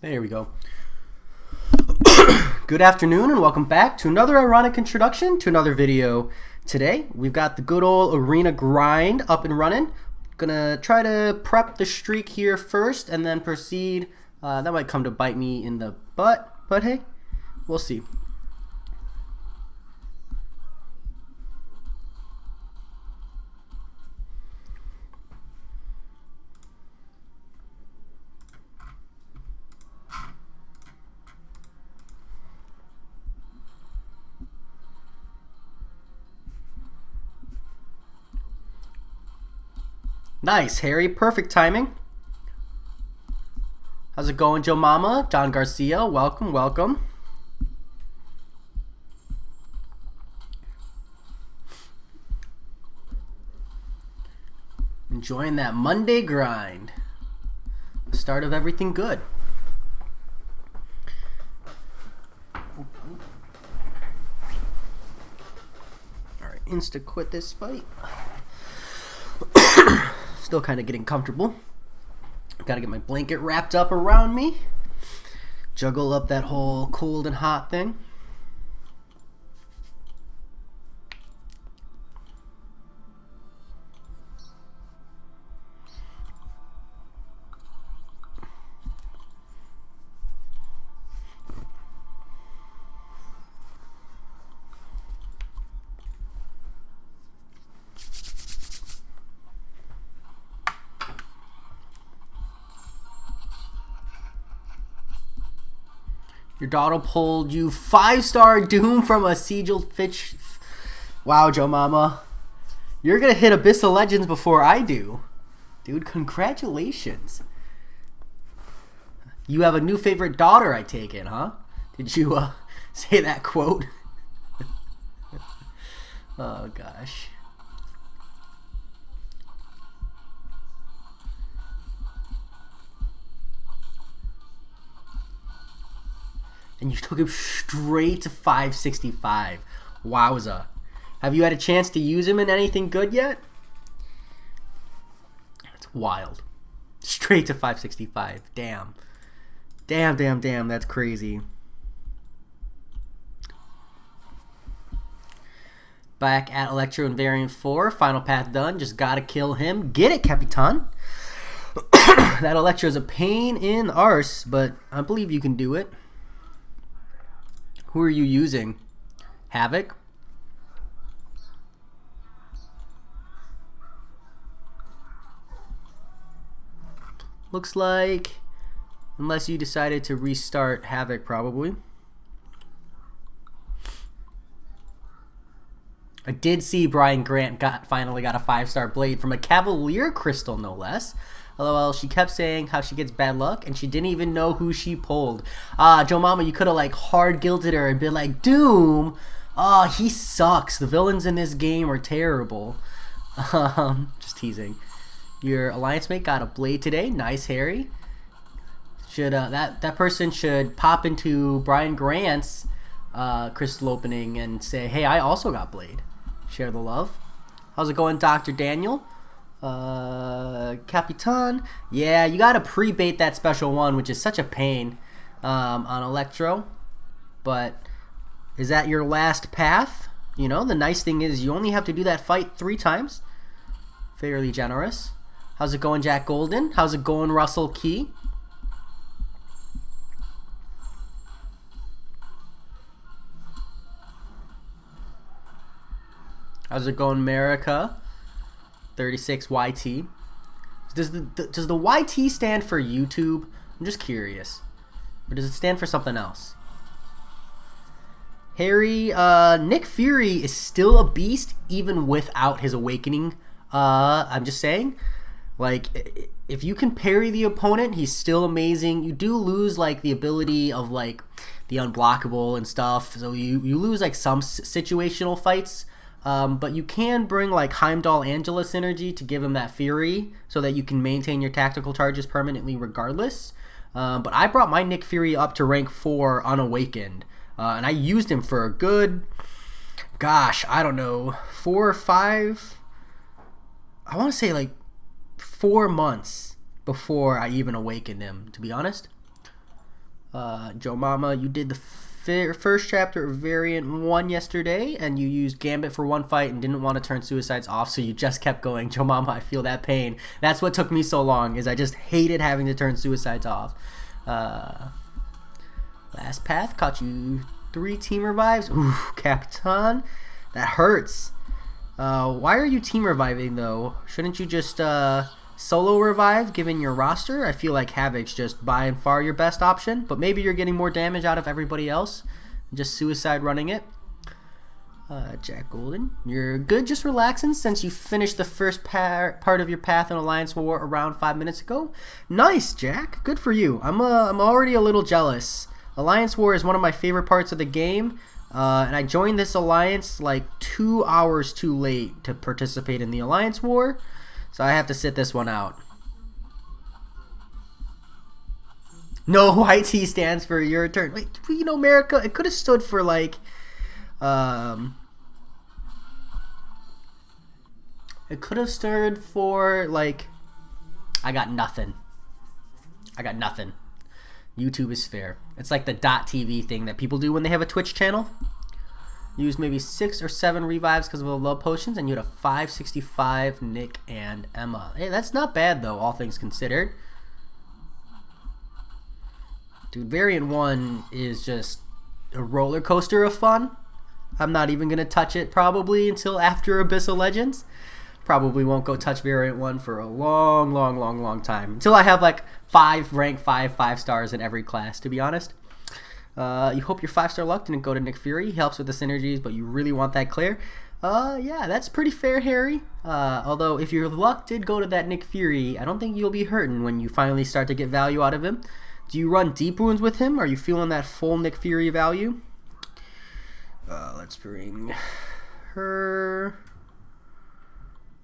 There we go. Good afternoon and welcome back to another ironic introduction to another video. Today we've got the good old arena grind up and running. Gonna try to prep the streak here first and then proceed. That might come to bite me in the butt, but hey, we'll see. Nice, Harry. Perfect timing. How's it going, Joe Mama? John Garcia, welcome, welcome. Enjoying that Monday grind. The start of everything good. Alright, insta quit this fight. Still kind of getting comfortable. Gotta get my blanket wrapped up around me. Juggle up that whole cold and hot thing. Your daughter pulled you 5-star Doom from a Sigil Fitch. Wow, Joe Mama. You're going to hit Abyssal Legends before I do. Dude, congratulations. You have a new favorite daughter, I take it, huh? Did you say that quote? Oh, gosh. And you took him straight to 565. Wowza. Have you had a chance to use him in anything good yet? That's wild. Straight to 565. Damn. Damn. That's crazy. Back at Electro and Variant 4. Final path done. Just gotta kill him. Get it, Capitan. That Electro is a pain in the arse, but I believe you can do it. Who are you using? Havoc? Looks like, unless you decided to restart Havoc, probably. I did see Brian Grant finally got a 5-star blade from a Cavalier Crystal, no less. LOL, she kept saying how she gets bad luck, and she didn't even know who she pulled. Joe Mama, you could have, like, hard guilted her and been like, Doom, he sucks. The villains in this game are terrible. Just teasing. Your alliance mate got a blade today. Nice, Harry. Should that person should pop into Brian Grant's crystal opening and say, hey, I also got blade. Share the love. How's it going, Dr. Daniel? Capitan. Yeah, you gotta pre-bait that special one, which is such a pain on Electro. But is that your last path? You know, the nice thing is you only have to do that fight 3 times. Fairly generous. How's it going, Jack Golden? How's it going, Russell Key? How's it going, America? 36 YT. Does the YT stand for YouTube? I'm just curious. Or does it stand for something else? Harry, Nick Fury is still a beast even without his awakening. I'm just saying. Like, if you can parry the opponent, he's still amazing. You do lose, like, the ability of, like, the unblockable and stuff. So you lose, like, some situational fights. But you can bring like Heimdall Angelus energy to give him that fury so that you can maintain your tactical charges permanently regardless. But I brought my Nick Fury up to rank 4 unawakened. And I used him for a good, gosh, I don't know, 4 or 5, I want to say like 4 months before I even awakened him, to be honest. Joe Mama, you did the first chapter of Variant 1 yesterday, and you used Gambit for one fight and didn't want to turn Suicides off, so you just kept going. Joe Mama, I feel that pain. That's what took me so long, is I just hated having to turn Suicides off. Last path, caught you 3 team revives. Ooh, Capitan. That hurts. Why are you team reviving, though? Shouldn't you just solo revive, given your roster? I feel like Havoc's just by and far your best option, but maybe you're getting more damage out of everybody else. Just suicide running it. Jack Golden, you're good just relaxing since you finished the first part of your path in Alliance War around 5 minutes ago. Nice, Jack. Good for you. I'm already a little jealous. Alliance War is one of my favorite parts of the game, and I joined this alliance like 2 hours too late to participate in the Alliance War, so I have to sit this one out. No, YT stands for your turn. Wait, you know, America, it could have stood for like, it could have stood for like, I got nothing. YouTube is fair. It's like the .tv thing that people do when they have a Twitch channel. Use maybe 6 or 7 revives because of the love potions, and you had a 565 Nick and Emma. Hey, that's not bad though, all things considered. Dude, Variant 1 is just a roller coaster of fun. I'm not even going to touch it probably until after Abyss of Legends. Probably won't go touch Variant 1 for a long time. Until I have like 5 rank 5 stars in every class, to be honest. You hope your 5-star luck didn't go to Nick Fury. He helps with the synergies, but you really want that Claire. Yeah, that's pretty fair, Harry. Although if your luck did go to that Nick Fury, I don't think you'll be hurting when you finally start to get value out of him. Do you run deep wounds with him? Are you feeling that full Nick Fury value? Let's bring her.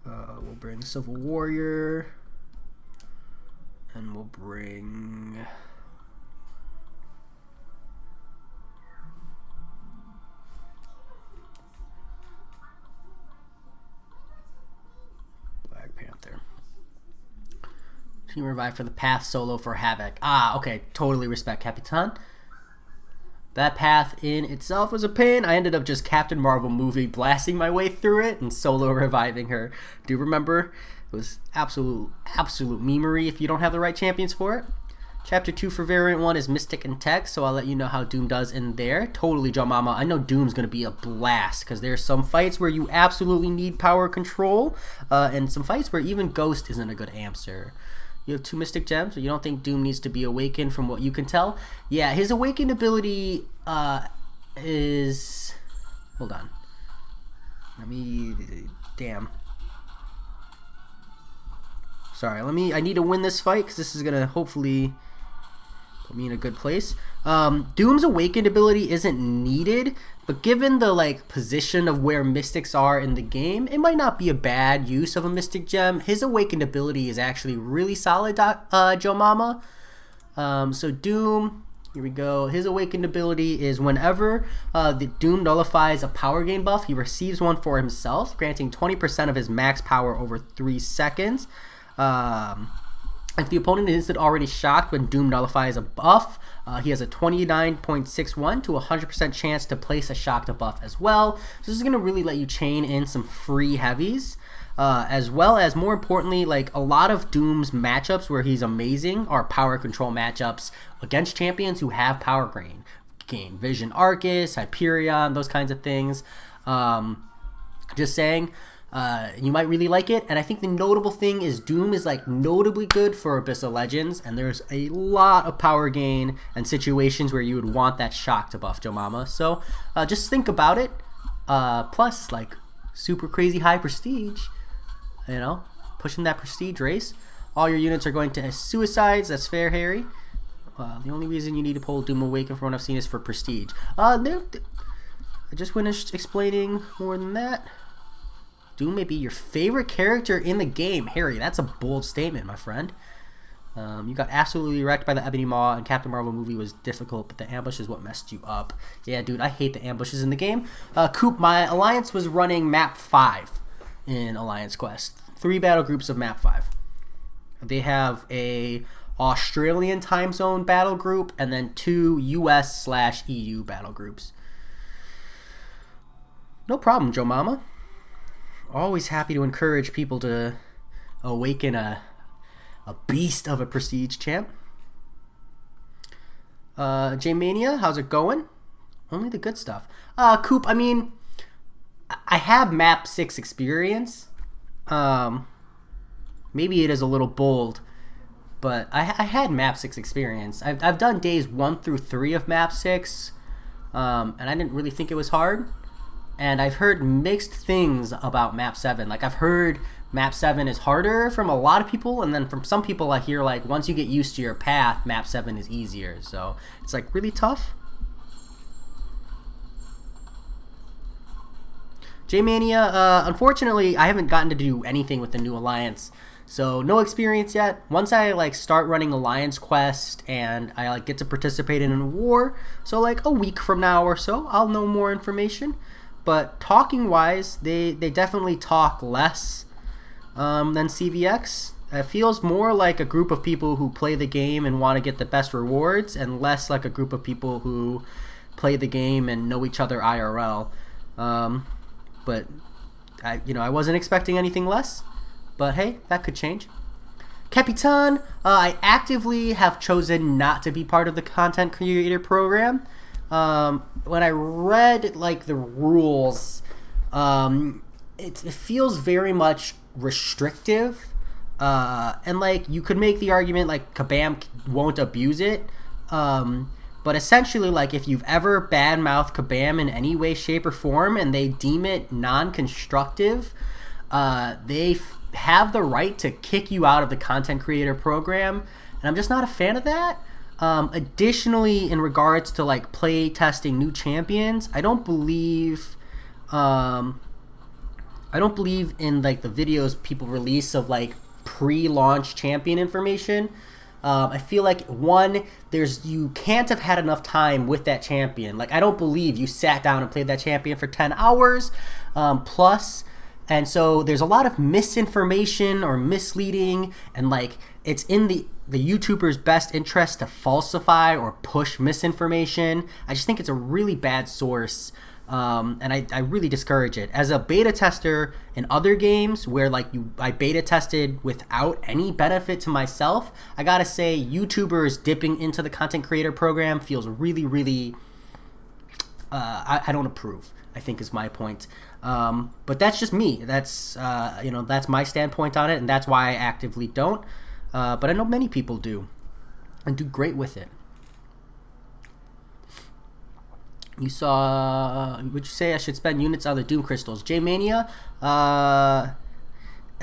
We'll bring Civil Warrior. And we'll bring... Black Panther. Team revive for the path, solo for Havoc. Ah, okay. Totally respect, Capitan. That path in itself was a pain. I ended up just Captain Marvel movie blasting my way through it and solo reviving her. Do you remember? It was absolute memery if you don't have the right champions for it. Chapter 2 for Variant 1 is Mystic and Tech, so I'll let you know how Doom does in there. Totally, Joe Mama. I know Doom's going to be a blast because there's some fights where you absolutely need power control and some fights where even Ghost isn't a good answer. You have 2 Mystic Gems, so you don't think Doom needs to be awakened from what you can tell? Yeah, his awakened ability is... Hold on. Damn. Sorry, I need to win this fight because this is going to hopefully put me in a good place. Doom's awakened ability isn't needed, but given the like position of where mystics are in the game, it might not be a bad use of a mystic gem. His awakened ability is actually really solid, Joe Mama. So Doom, here we go. His awakened ability is whenever the Doom nullifies a power gain buff, he receives one for himself, granting 20% of his max power over 3 seconds. If the opponent isn't already shocked when Doom nullifies a buff, he has a 29.61 to 100% chance to place a shocked buff as well. So this is going to really let you chain in some free heavies, as well as, more importantly, like a lot of Doom's matchups where he's amazing are power control matchups against champions who have power gain. Vision Arcus, Hyperion, those kinds of things. Just saying. You might really like it, and I think the notable thing is Doom is like notably good for Abyss of Legends, and there's a lot of power gain and situations where you would want that shock to buff Joe Mama. So just think about it. Plus, like super crazy high prestige, you know, pushing that prestige race. All your units are going to suicides. That's fair, Harry. The only reason you need to pull Doom Awaken from what I've seen is for prestige. I just finished explaining more than that. Doom may be your favorite character in the game. Harry, that's a bold statement, my friend. You got absolutely wrecked by the Ebony Maw, and Captain Marvel movie was difficult, but the ambush is what messed you up. Yeah, dude, I hate the ambushes in the game. Coop, my alliance was running map 5 in Alliance Quest. 3 battle groups of map 5. They have a Australian time zone battle group, and then 2 US/EU battle groups. No problem, Joe Mama. Always happy to encourage people to awaken a beast of a Prestige champ. J-Mania, how's it going? Only the good stuff. Coop, I mean, I have map 6 experience. Maybe it is a little bold, but I had map 6 experience. I've done days 1 through 3 of map 6, and I didn't really think it was hard. And I've heard mixed things about map 7. Like, I've heard map 7 is harder from a lot of people, and then from some people I hear, like, once you get used to your path, map 7 is easier. So it's, like, really tough. J-Mania, unfortunately, I haven't gotten to do anything with the new alliance, so no experience yet. Once I, like, start running alliance quest and I, like, get to participate in a war, so, like, a week from now or so, I'll know more information. But talking wise, they definitely talk less than CVX. It feels more like a group of people who play the game and want to get the best rewards, and less like a group of people who play the game and know each other IRL. But I wasn't expecting anything less. But hey, that could change. Capitan, I actively have chosen not to be part of the content creator program. When I read, like, the rules, it feels very much restrictive, and, like, you could make the argument, like, Kabam won't abuse it, but essentially, like, if you've ever badmouthed Kabam in any way, shape, or form, and they deem it non-constructive, they have the right to kick you out of the content creator program, and I'm just not a fan of that. Additionally, in regards to, like, play testing new champions, I don't believe in, like, the videos people release of, like, pre-launch champion information. I feel like, one, you can't have had enough time with that champion. Like, I don't believe you sat down and played that champion for 10 hours plus. And so there's a lot of misinformation or misleading, and, like, it's in the YouTuber's best interest to falsify or push misinformation. I just think it's a really bad source, and I really discourage it. As a beta tester in other games where, like, I beta tested without any benefit to myself, I gotta say YouTubers dipping into the content creator program feels really, really, I don't approve, I think is my point. But that's just me. That's that's my standpoint on it, and that's why I actively don't. But I know many people do, and do great with it. You saw, would you say I should spend units on the Doom Crystals? J-Mania, as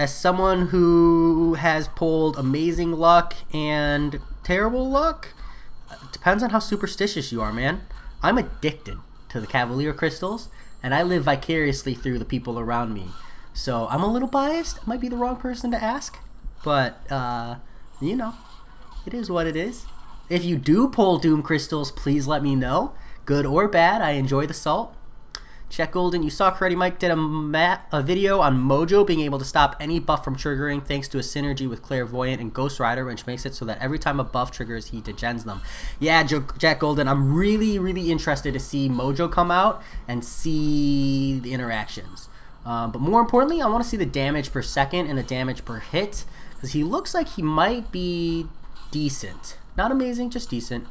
someone who has pulled amazing luck and terrible luck, it depends on how superstitious you are, man. I'm addicted to the Cavalier Crystals, and I live vicariously through the people around me. So I'm a little biased. I might be the wrong person to ask. But, it is what it is. If you do pull Doom Crystals, please let me know. Good or bad, I enjoy the salt. Check Golden, you saw Karate Mike did a video on Mojo being able to stop any buff from triggering thanks to a synergy with Clairvoyant and Ghost Rider, which makes it so that every time a buff triggers, he degens them. Yeah, Jack Golden, I'm really, really interested to see Mojo come out and see the interactions. But more importantly, I want to see the damage per second and the damage per hit, because he looks like he might be decent. Not amazing, just decent.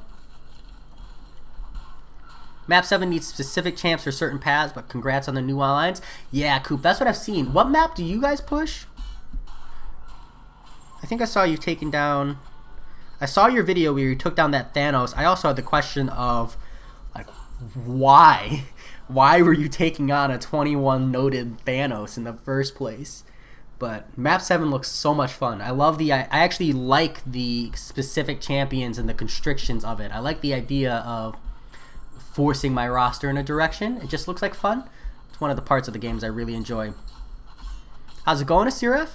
Map 7 needs specific champs for certain paths, but congrats on the new alliance. Yeah, Coop, that's what I've seen. What map do you guys push? I think I saw you taking down... I saw your video where you took down that Thanos. I also had the question of, like, why? Why were you taking on a 21 noted Thanos in the first place? But map 7 looks so much fun. I actually like the specific champions and the constrictions of it. I like the idea of forcing my roster in a direction. It just looks like fun. It's one of the parts of the games I really enjoy. How's it going, Asiref?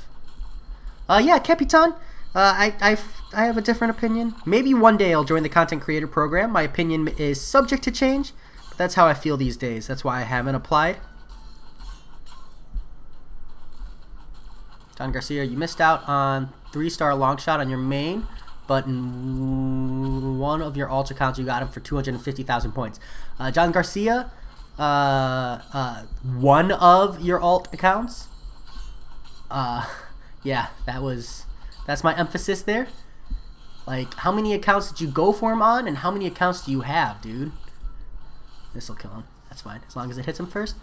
Yeah, Capitan. I have a different opinion. Maybe one day I'll join the content creator program. My opinion is subject to change, but that's how I feel these days. That's why I haven't applied. John Garcia, you missed out on 3-star long shot on your main, but in one of your alt accounts you got him for 250,000 points. John Garcia, one of your alt accounts. Yeah, that's my emphasis there. Like, how many accounts did you go for him on, and how many accounts do you have, dude? This'll kill him. That's fine, as long as it hits him first.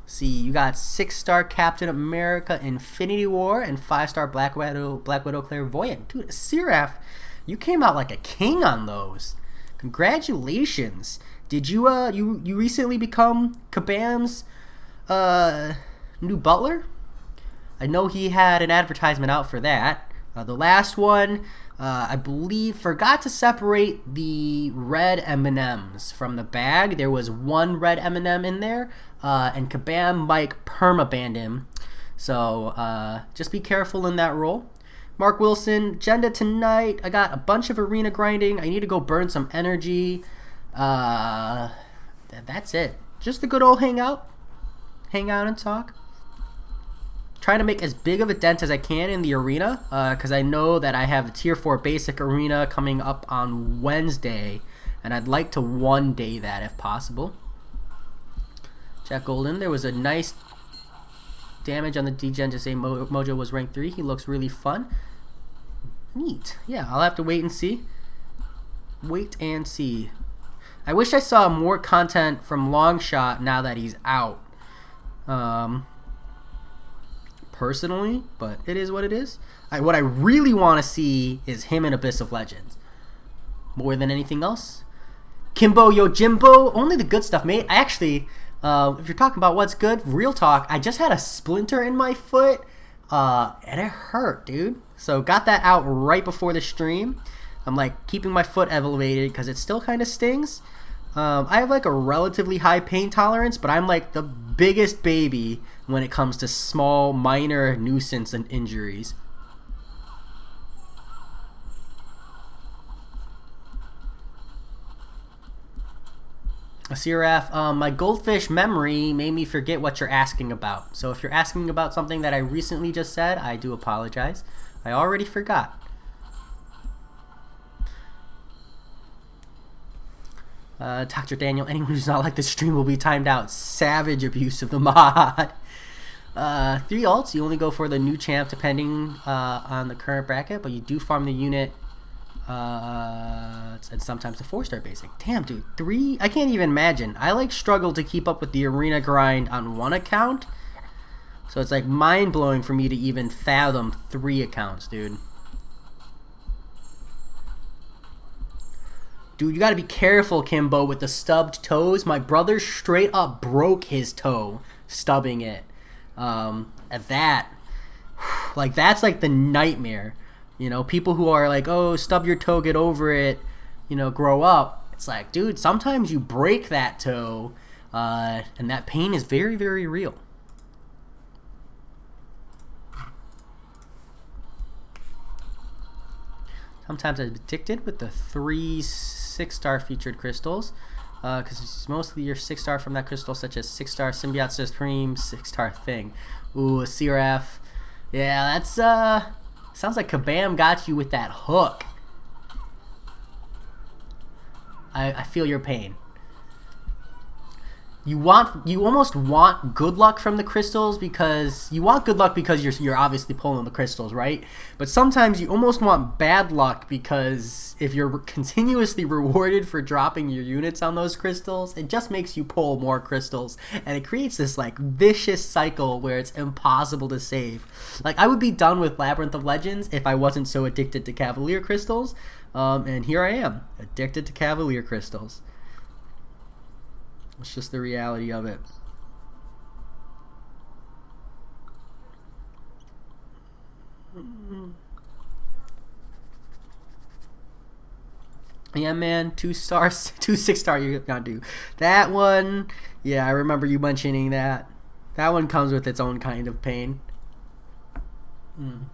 See, you got 6-star Captain America Infinity War and 5-star Black Widow Clairvoyant. Dude, Seraph, you came out like a king on those. Congratulations. Did you you recently become Kabam's new butler? I know he had an advertisement out for that. The last one, I believe, forgot to separate the red M&Ms from the bag. There was one red M&M in there, and Kabam Mike permabanned him. So just be careful in that role. Mark Wilson, agenda tonight. I got a bunch of arena grinding. I need to go burn some energy. That's it. Just a good old hang out and talk. Trying to make as big of a dent as I can in the arena, because I know that I have the tier 4 basic arena coming up on Wednesday, and I'd like to one day that if possible. Jack Golden, there was a nice damage on the degen to say Mojo was rank 3. He looks really fun. Neat. Yeah, I'll have to wait and see. Wait and see. I wish I saw more content from Longshot now that he's out. Personally, but it is what it is. What I really want to see is him in Abyss of Legends. More than anything else. Kimbo Yojimbo, only the good stuff, mate. I actually, if you're talking about what's good, real talk, I just had a splinter in my foot, and it hurt, dude. So got that out right before the stream. I'm like keeping my foot elevated because it still kind of stings. I have like a relatively high pain tolerance, but I'm like the biggest baby when it comes to small, minor nuisance and injuries. Seraph, my goldfish memory made me forget what you're asking about. So if you're asking about something that I recently just said, I do apologize. I already forgot. Dr. Daniel, anyone who's not like the stream will be timed out. Savage abuse of the mod. 3 alts, you only go for the new champ depending on the current bracket, but you do farm the unit and sometimes the 4-star basic. Damn, dude, 3? I can't even imagine. I like struggle to keep up with the arena grind on one account, so it's like mind-blowing for me to even fathom 3 accounts, dude. Dude, you gotta be careful, Kimbo, with the stubbed toes. My brother straight up broke his toe stubbing it. At that, like, that's like the nightmare. You know, people who are like, oh, stub your toe, get over it, you know, grow up. It's like, dude, sometimes you break that toe, and that pain is very, very real. Sometimes I'm addicted with the 3 6-star featured crystals, because it's mostly your 6-star from that crystal, such as 6-star Symbiote Supreme, 6-star thing. Ooh, a Seraph. Yeah, that's sounds like Kabam got you with that hook. I feel your pain. You almost want good luck from the crystals, because you want good luck because you're obviously pulling the crystals, right? But sometimes you almost want bad luck, because if you're continuously rewarded for dropping your units on those crystals, it just makes you pull more crystals, and it creates this like vicious cycle where it's impossible to save. Like, I would be done with Labyrinth of Legends if I wasn't so addicted to Cavalier crystals, and here I am, addicted to Cavalier crystals. It's just the reality of it. Yeah, man, 2 stars, 2 6-star you're gonna do. That one, yeah, I remember you mentioning that. That one comes with its own kind of pain. I'm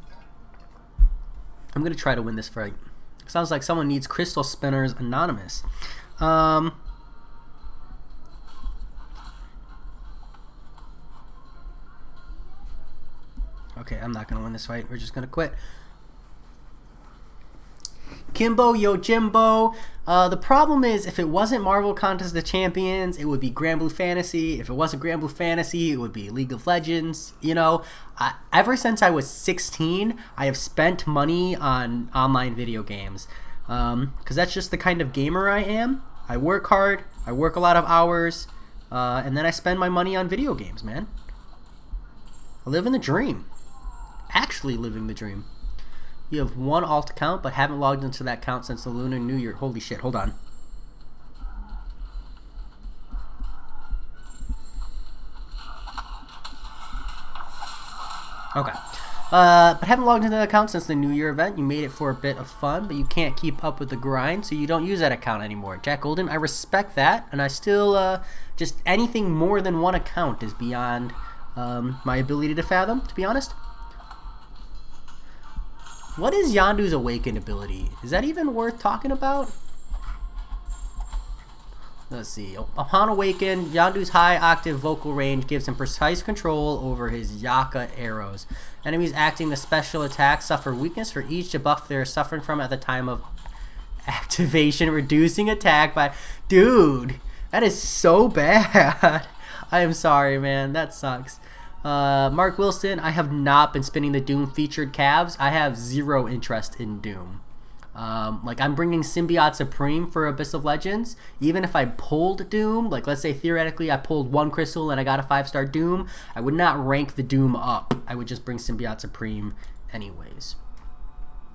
gonna try to win this fight. Sounds like someone needs Crystal Spinners Anonymous. Okay, I'm not going to win this fight. We're just going to quit. Kimbo Yojimbo. The problem is, if it wasn't Marvel Contest of Champions, it would be Grand Blue Fantasy. If it wasn't Grand Blue Fantasy, it would be League of Legends. You know, ever since I was 16, I have spent money on online video games. Because that's just the kind of gamer I am. I work hard, I work a lot of hours, and then I spend my money on video games, man. I live in the dream. Actually living the dream. You have one alt account, but haven't logged into that account since the Lunar New Year. Holy shit, hold on. Okay. But haven't logged into that account since the New Year event. You made it for a bit of fun, but you can't keep up with the grind, so you don't use that account anymore. Jack Golden, I respect that, and I still, just anything more than one account is beyond my ability to fathom, to be honest. What is Yondu's Awaken ability? Is that even worth talking about? Let's see. Upon Awaken, Yondu's high octave vocal range gives him precise control over his Yaka arrows. Enemies acting the special attack suffer weakness for each debuff they are suffering from at the time of activation, reducing attack by... Dude, that is so bad. I am sorry, man. That sucks. Mark Wilson, I have not been spinning the Doom featured calves. I have zero interest in Doom. Like, I'm bringing Symbiote Supreme for Abyss of Legends. Even if I pulled Doom, like, let's say theoretically I pulled one crystal and I got a 5-star Doom, I would not rank the Doom up. I would just bring Symbiote Supreme anyways.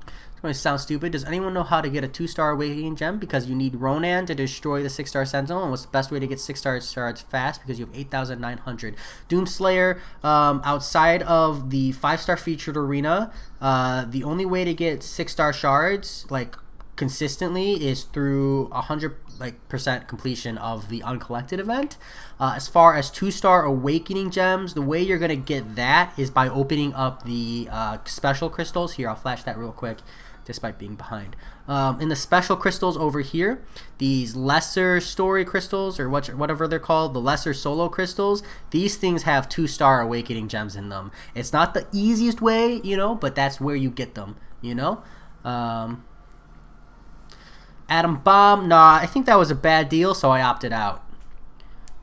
It's going to sound stupid. Does anyone know how to get a 2-star Awakening Gem? Because you need Ronan to destroy the 6-star Sentinel. And what's the best way to get 6-star shards fast? Because you have 8,900. Doomslayer, outside of the 5-star featured arena, the only way to get 6-star shards, like, consistently is through 100% completion of the uncollected event. As far as 2-star Awakening Gems, the way you're going to get that is by opening up the special crystals. Here, I'll flash that real quick, despite being behind. In the special crystals over here, these lesser story crystals, or whatever they're called, the lesser solo crystals, these things have 2-star Awakening Gems in them. It's not the easiest way, you know, but that's where you get them, you know? Atom Bomb, nah, I think that was a bad deal, so I opted out.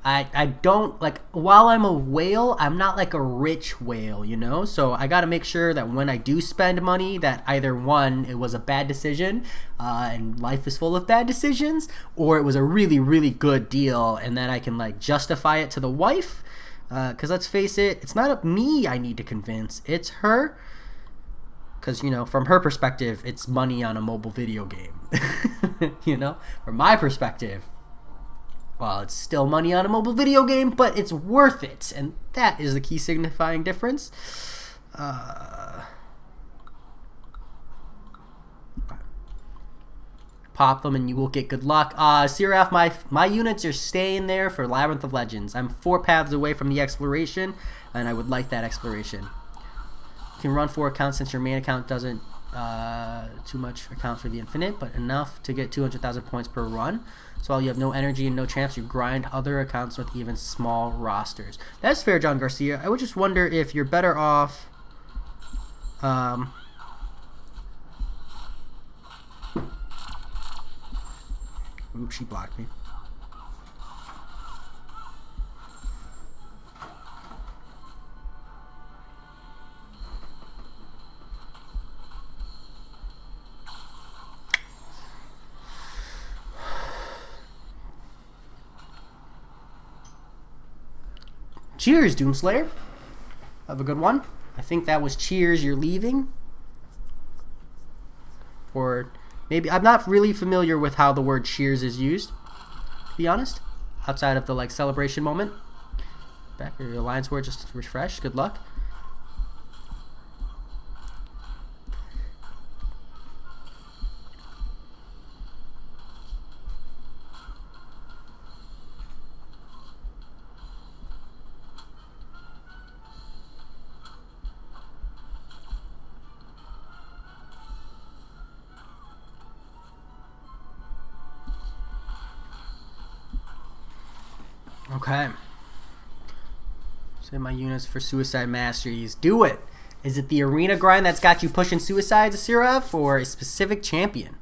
I don't, like, while I'm a whale, I'm not like a rich whale, you know? So I got to make sure that when I do spend money, that either one, it was a bad decision, and life is full of bad decisions, or it was a really, really good deal, and then I can, like, justify it to the wife. Because let's face it, it's not me I need to convince, it's her. Because, you know, from her perspective, it's money on a mobile video game. You know? From my perspective, well, it's still money on a mobile video game, but it's worth it. And that is the key signifying difference. Pop them and you will get good luck. Seraph, my units are staying there for Labyrinth of Legends. I'm 4 paths away from the exploration, and I would like that exploration. You can run 4 accounts since your main account doesn't too much account for the infinite, but enough to get 200,000 points per run. So while you have no energy and no champs, you grind other accounts with even small rosters. That's fair, John Garcia. I would just wonder if you're better off... Oops, she blocked me. Cheers, Doomslayer. Have a good one. I think that was cheers, you're leaving. Or maybe, I'm not really familiar with how the word cheers is used, to be honest. Outside of the, like, celebration moment. Back your alliance word just to refresh. Good luck. Okay. Save my units for Suicide Masteries. Do it! Is it the arena grind that's got you pushing suicides, Siraf, or a specific champion?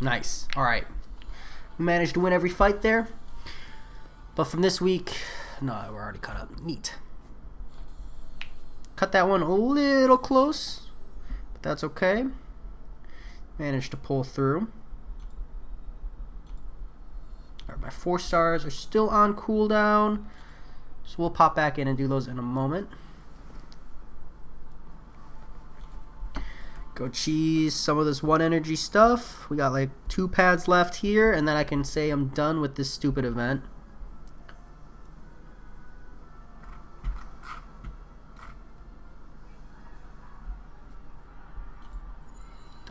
Nice. All right. We managed to win every fight there. But from this week, no, we're already caught up. Neat. Cut that one a little close, but that's okay. Managed to pull through. All right, my 4 stars are still on cooldown, so we'll pop back in and do those in a moment. Go cheese some of this 1 energy stuff. We got like 2 pads left here, and then I can say I'm done with this stupid event.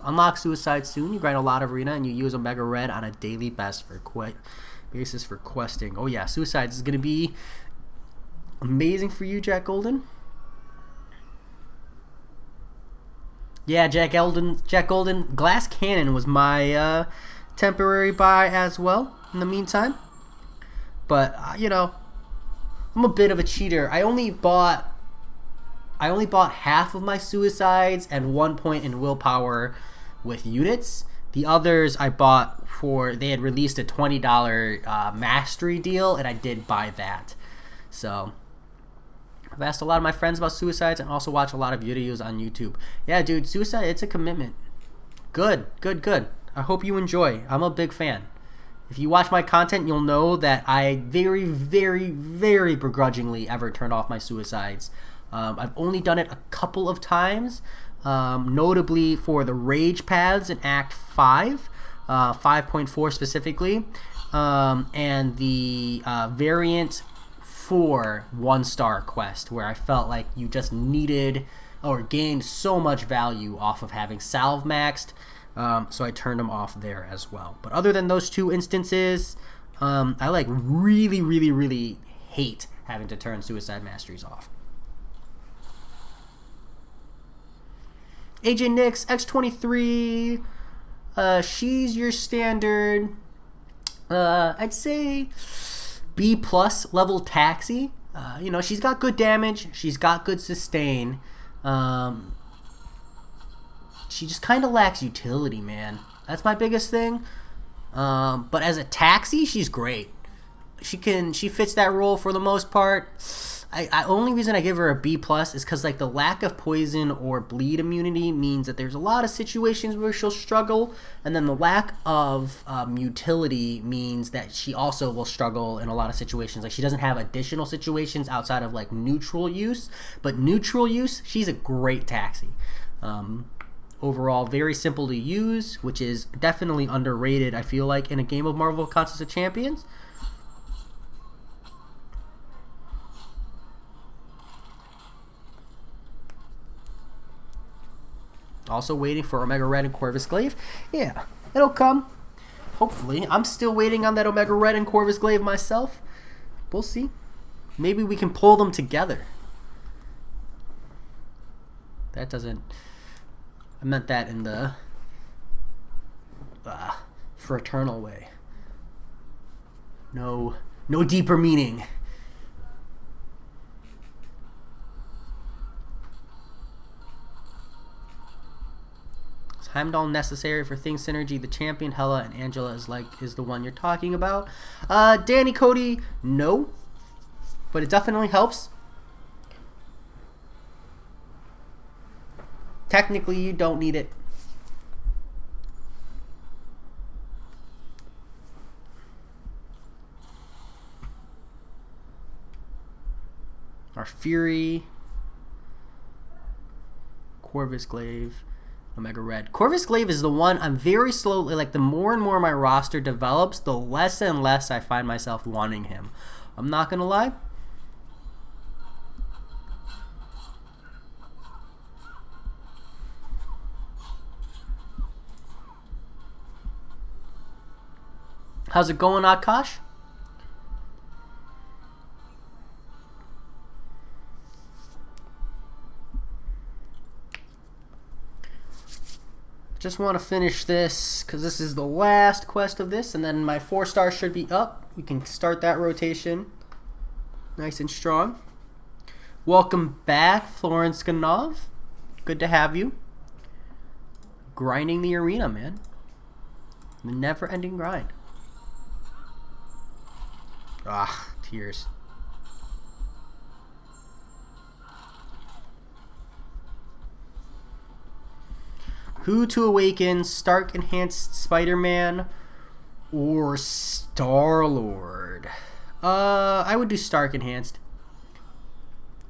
Unlock Suicide soon. You grind a lot of arena and you use Omega Red on a daily basis for questing. Oh yeah, Suicide is going to be amazing for you, Jack Golden. Yeah, Jack Golden. Glass Cannon was my temporary buy as well in the meantime. But, you know, I'm a bit of a cheater. I only bought half of my Suicides and 1 point in willpower with units. The others I bought they had released a $20 mastery deal, and I did buy that. So I've asked a lot of my friends about Suicides and also watch a lot of videos on YouTube. Yeah, dude, Suicide, it's a commitment. Good. I hope you enjoy. I'm a big fan. If you watch my content, you'll know that I very, very, very begrudgingly ever turned off my Suicides. I've only done it a couple of times, notably for the Rage Paths in Act 5, 5.4 specifically, and the variant 4 1-star quest, where I felt like you just needed or gained so much value off of having salve maxed, so I turned them off there as well. But other than those 2 instances, I like really, really, really hate having to turn Suicide Masteries off. AJ Nix, X23, she's your standard, I'd say B+ level taxi. You know, she's got good damage, she's got good sustain. She just kind of lacks utility, man. That's my biggest thing. But as a taxi, she's great. She fits that role for the most part. Only reason I give her a B+ is because like the lack of poison or bleed immunity means that there's a lot of situations where she'll struggle, and then the lack of utility means that she also will struggle in a lot of situations. Like she doesn't have additional situations outside of like neutral use, but neutral use, she's a great taxi. Overall, very simple to use, which is definitely underrated, I feel like, in a game of Marvel Contest of Champions. Also waiting for Omega Red and Corvus Glaive. Yeah, it'll come. Hopefully. I'm still waiting on that Omega Red and Corvus Glaive myself. We'll see. Maybe we can pull them together. That doesn't... I meant that in the fraternal way. No deeper meaning. Heimdall necessary for Thing Synergy. The champion Hela and Angela is the one you're talking about. Danny Cody, no, but it definitely helps. Technically, you don't need it. Our Fury, Corvus Glaive, Omega Red. Corvus Glaive is the one I'm very slowly, like the more and more my roster develops, the less and less I find myself wanting him. I'm not going to lie. How's it going, Akash? Just want to finish this because this is the last quest of this, and then my 4 stars should be up. We can start that rotation nice and strong. Welcome back, Florence Ganov. Good to have you. Grinding the arena, man. Never-ending grind. Ah, tears. Who to awaken, Stark Enhanced Spider-Man or Star-Lord? I would do Stark Enhanced.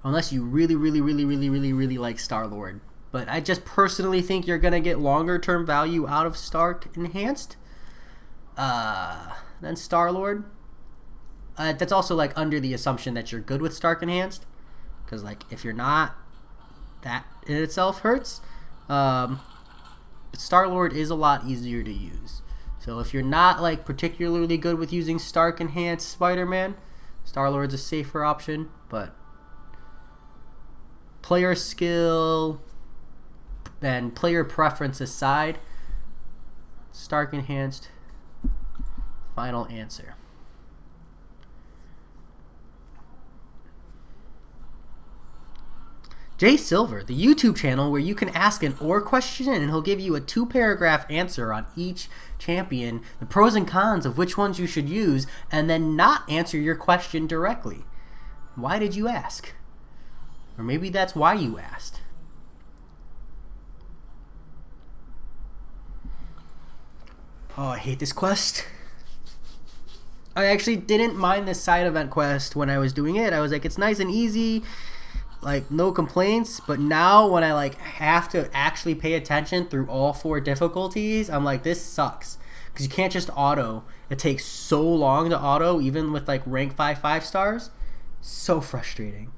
Unless you really like Star-Lord. But I just personally think you're going to get longer term value out of Stark Enhanced than Star-Lord. That's also like under the assumption that you're good with Stark Enhanced. Because like if you're not, that in itself hurts. Star-Lord is a lot easier to use. So if you're not like particularly good with using Stark Enhanced Spider-Man, Star-Lord's a safer option. But player skill and player preference aside, Stark Enhanced, final answer. Jay Silver, the YouTube channel where you can ask an or question and he'll give you a 2-paragraph answer on each champion, the pros and cons of which ones you should use, and then not answer your question directly. Why did you ask? Or maybe that's why you asked. Oh, I hate this quest. I actually didn't mind this side event quest when I was doing it. I was like, it's nice and easy. Like, no complaints. But now when I like have to actually pay attention through all 4 difficulties, I'm like, this sucks. Because you can't just auto. It takes so long to auto, even with like rank 5 stars. So frustrating.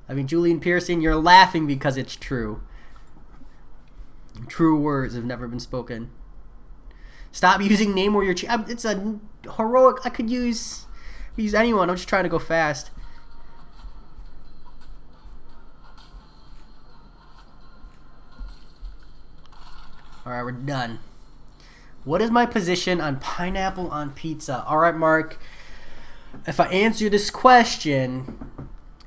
I mean, Julian Pearson, you're laughing because it's true. True words have never been spoken. Stop using name warrior. It's a heroic. I could use anyone. I'm just trying to go fast. Alright, we're done. What is my position on pineapple on pizza? Alright, Mark. If I answer this question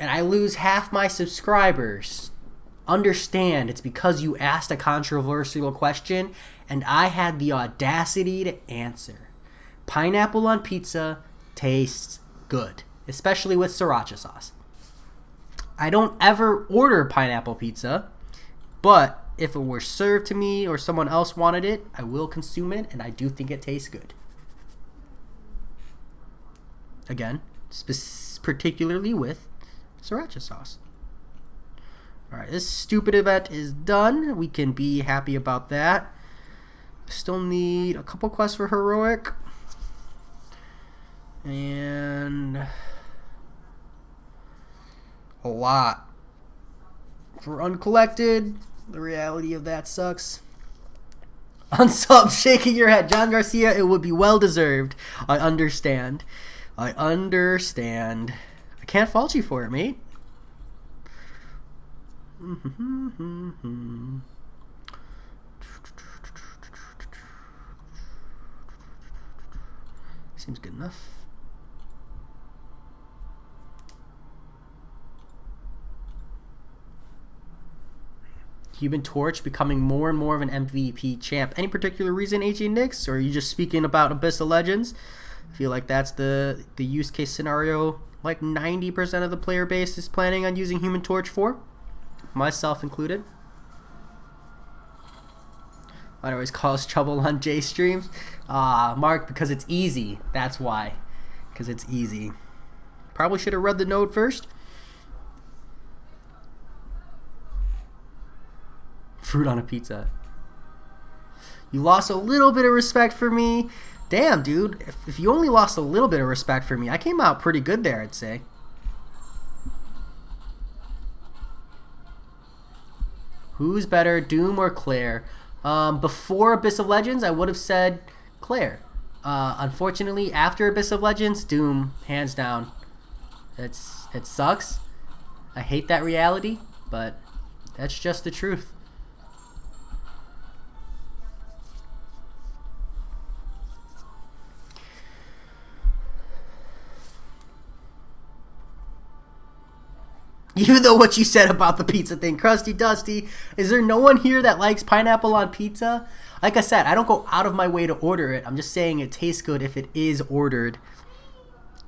and I lose half my subscribers, understand it's because you asked a controversial question and I had the audacity to answer. Pineapple on pizza tastes good, especially with sriracha sauce. I don't ever order pineapple pizza, but if it were served to me or someone else wanted it, I will consume it, and I do think it tastes good. Again, particularly with sriracha sauce. Alright, this stupid event is done. We can be happy about that. Still need a couple quests for heroic. And a lot for uncollected. The reality of that sucks. Unsub, shaking your head. John Garcia, it would be well deserved. I understand. I can't fault you for it, mate. Seems good enough. Human Torch becoming more and more of an MVP champ. Any particular reason, AJ Nix, or are you just speaking about Abyss of Legends? I feel like that's the use case scenario like 90% of the player base is planning on using Human Torch for, myself included. I'd always cause trouble on J streams. Mark, because it's easy. That's why. Because it's easy. Probably should have read the note first. Fruit on a pizza. You lost a little bit of respect for me. Damn, dude. If you only lost a little bit of respect for me, I came out pretty good there, I'd say. Who's better, Doom or Claire? Before Abyss of Legends, I would have said Claire. Unfortunately, after Abyss of Legends, Doom, hands down. It sucks. I hate that reality, but that's just the truth. You know what you said about the pizza thing. Crusty Dusty, is there no one here that likes pineapple on pizza? Like I said, I don't go out of my way to order it. I'm just saying it tastes good if it is ordered.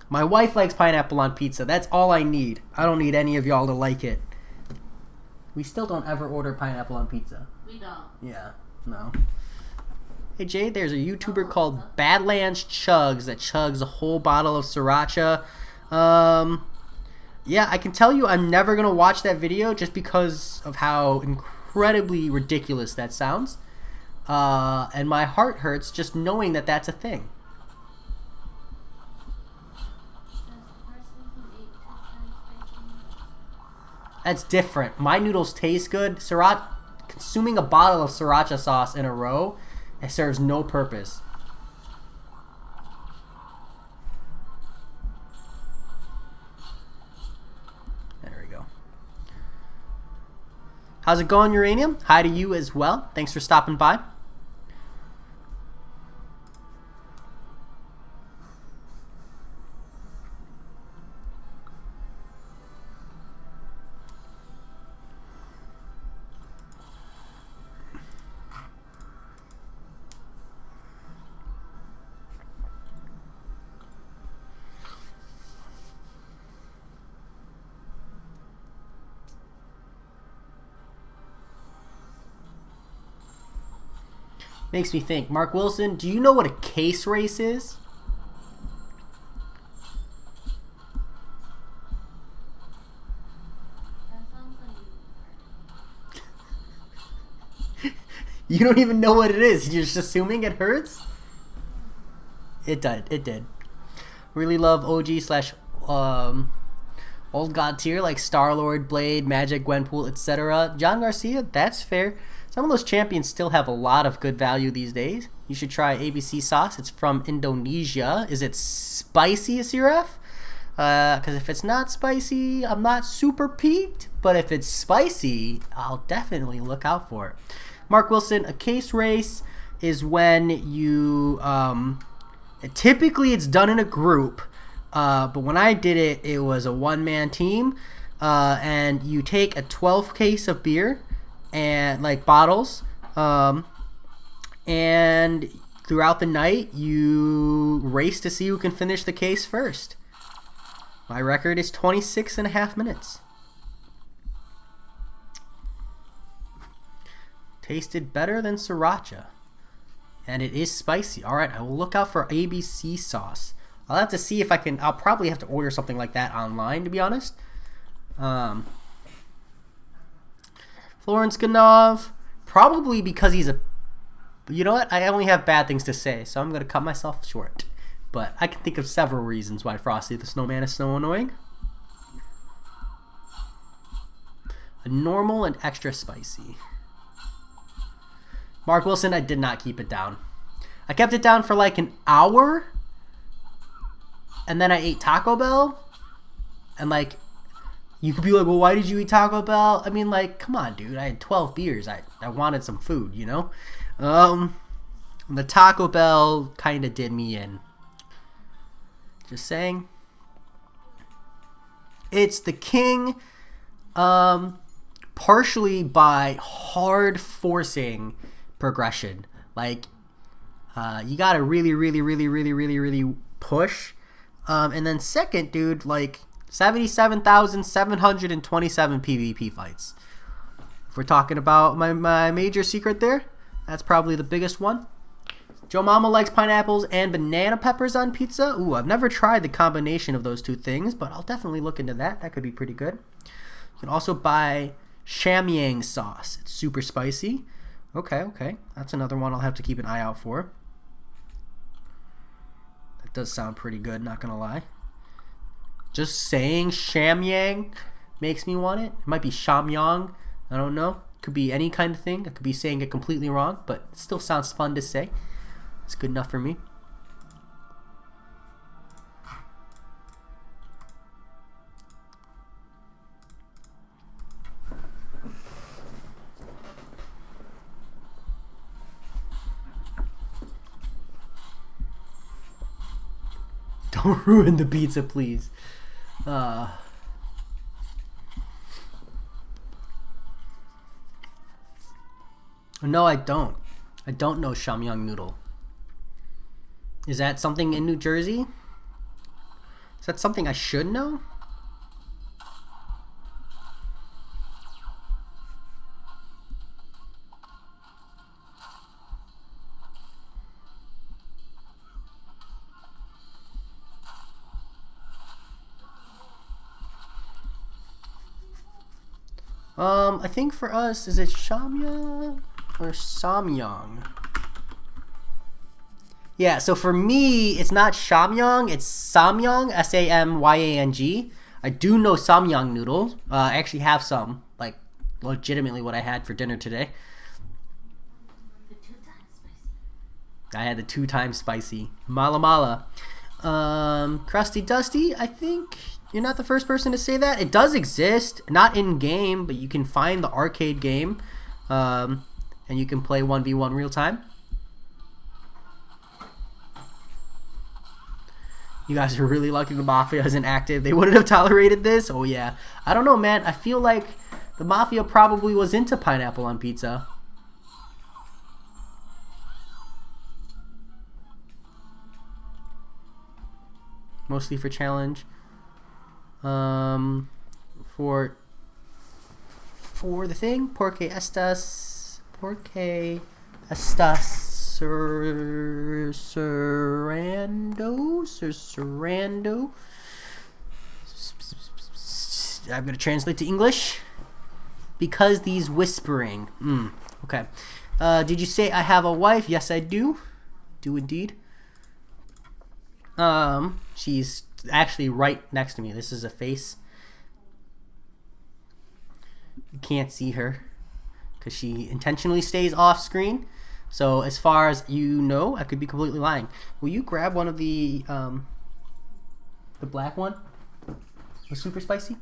My wife likes pineapple on pizza. That's all I need. I don't need any of y'all to like it. We still don't ever order pineapple on pizza. We don't. Yeah, no. Hey Jay, there's a YouTuber called Badlands Chugs that chugs a whole bottle of sriracha. Yeah, I can tell you I'm never going to watch that video just because of how incredibly ridiculous that sounds. And my heart hurts just knowing that that's a thing. That's different. My noodles taste good. Consuming a bottle of sriracha sauce in a row, it serves no purpose. How's it going, Uranium? Hi to you as well. Thanks for stopping by. Makes me think. Mark Wilson, do you know what a case race is? You don't even know what it is. You're just assuming it hurts? It did. It did. Really love OG slash old god tier like Star-Lord, Blade, Magic, Gwenpool, etc. John Garcia, that's fair. Some of those champions still have a lot of good value these days. You should try ABC sauce. It's from Indonesia. Is it spicy, Asiraf? Because if it's not spicy, I'm not super peaked. But if it's spicy, I'll definitely look out for it. Mark Wilson, a case race is when you... typically, it's done in a group. But when I did it, it was a one-man team. And you take a 12 case of beer... and like bottles, and throughout the night you race to see who can finish the case first. My record is 26.5 minutes. Tasted better than sriracha, and it is spicy. All right, I will look out for ABC sauce. I'll have to see if I can. I'll probably have to order something like that online, to be honest. Florence Ganov, probably because he's a... You know what? I only have bad things to say, so I'm going to cut myself short. But I can think of several reasons why Frosty the Snowman is so annoying. A normal and extra spicy. Mark Wilson, I did not keep it down. I kept it down for like an hour, and then I ate Taco Bell, and like... You could be like, well, why did you eat Taco Bell? I mean, like, come on, dude. I had 12 beers. I wanted some food, you know? The Taco Bell kind of did me in. Just saying. It's the king, partially by hard forcing progression. Like, you gotta really push. And then second, dude, like... 77,727 PvP fights. If we're talking about my major secret there, that's probably the biggest one. Joe Mama likes pineapples and banana peppers on pizza. Ooh, I've never tried the combination of those two things, but I'll definitely look into that. That could be pretty good. You can also buy Shamyang sauce. It's super spicy. Okay. That's another one I'll have to keep an eye out for. That does sound pretty good, not gonna lie. Just saying Shamyang makes me want it. It might be Shamyang. I don't know. Could be any kind of thing. I could be saying it completely wrong, but it still sounds fun to say. It's good enough for me. Don't ruin the pizza, please. No, I don't. I don't know Shamyang noodle. Is that something in New Jersey? Is that something I should know? I think for us, is it Shamyang or Samyang? Yeah, so for me, it's not Shamyang, it's Samyang, S-A-M-Y-A-N-G. I do know Samyang noodles. I actually have some, like legitimately what I had for dinner today. The 2 times spicy. I had the 2 times spicy. Mala mala. Crusty Dusty, I think you're not the first person to say that. It does exist, not in game, but you can find the arcade game, and you can play 1v1 real time. You guys are really lucky the Mafia isn't active. They wouldn't have tolerated this. Oh yeah. I don't know, man. I feel like the Mafia probably was into pineapple on pizza. Mostly for challenge. For the thing, porque estas Serrando. I'm gonna translate to English. Because these whispering. Okay. Did you say I have a wife? Yes, I do. Do indeed. She's actually right next to me. This is a face. You can't see her because she intentionally stays off screen. So as far as you know, I could be completely lying. Will you grab one of the black one? The super spicy?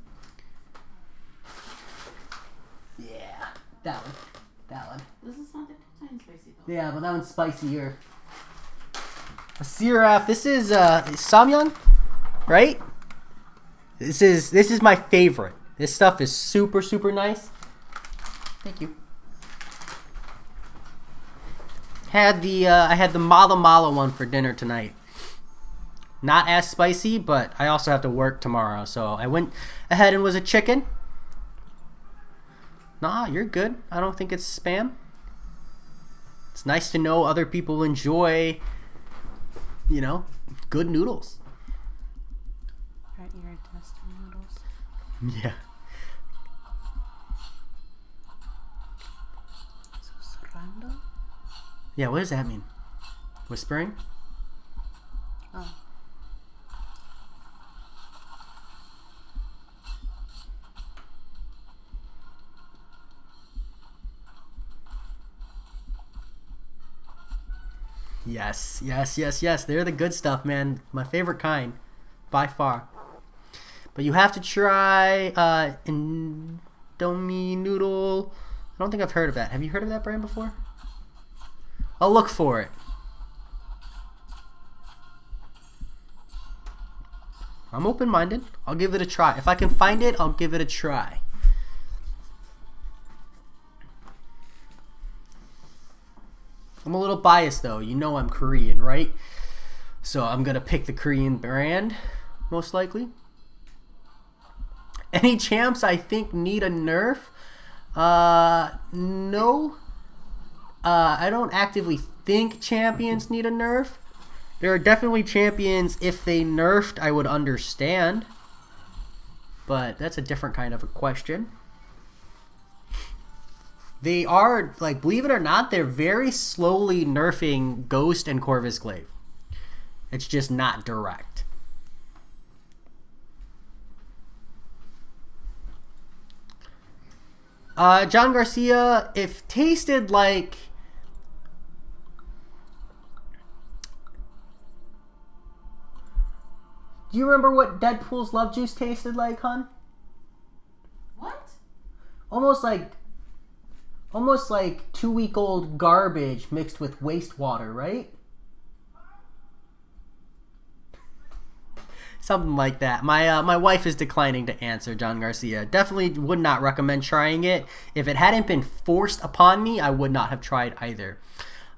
Yeah, that one. That one. This is not the 2 times spicy though. Yeah, but that one's spicier. A Siraf. This is Samyang, right? This is my favorite. This stuff is super nice. Thank you. I had the Mala Mala one for dinner tonight. Not as spicy, but I also have to work tomorrow, so I went ahead and was a chicken. Nah, you're good. I don't think it's spam. It's nice to know other people enjoy, you know, good noodles. Right, you're testing noodles. Yeah. Susurrando? Yeah, what does that mean? Whispering? Oh. Yes. They're the good stuff, man. My favorite kind, by far. But you have to try Indomie noodle. I don't think I've heard of that. Have you heard of that brand before? I'll look for it. I'm open-minded. I'll give it a try. If I can find it, I'll give it a try. I'm a little biased though. You know I'm Korean, right? So I'm gonna pick the Korean brand, most likely. Any champs I think need a nerf? No. I don't actively think champions need a nerf. There are definitely champions, if they nerfed, I would understand. But that's a different kind of a question. They are, like, believe it or not, they're very slowly nerfing Ghost and Corvus Glaive. It's just not direct. John Garcia, if tasted like... Do you remember what Deadpool's love juice tasted like, hon? What? Almost like 2-week-old garbage mixed with wastewater, right? Something like that. My wife is declining to answer, John Garcia. Definitely would not recommend trying it. If it hadn't been forced upon me, I would not have tried either.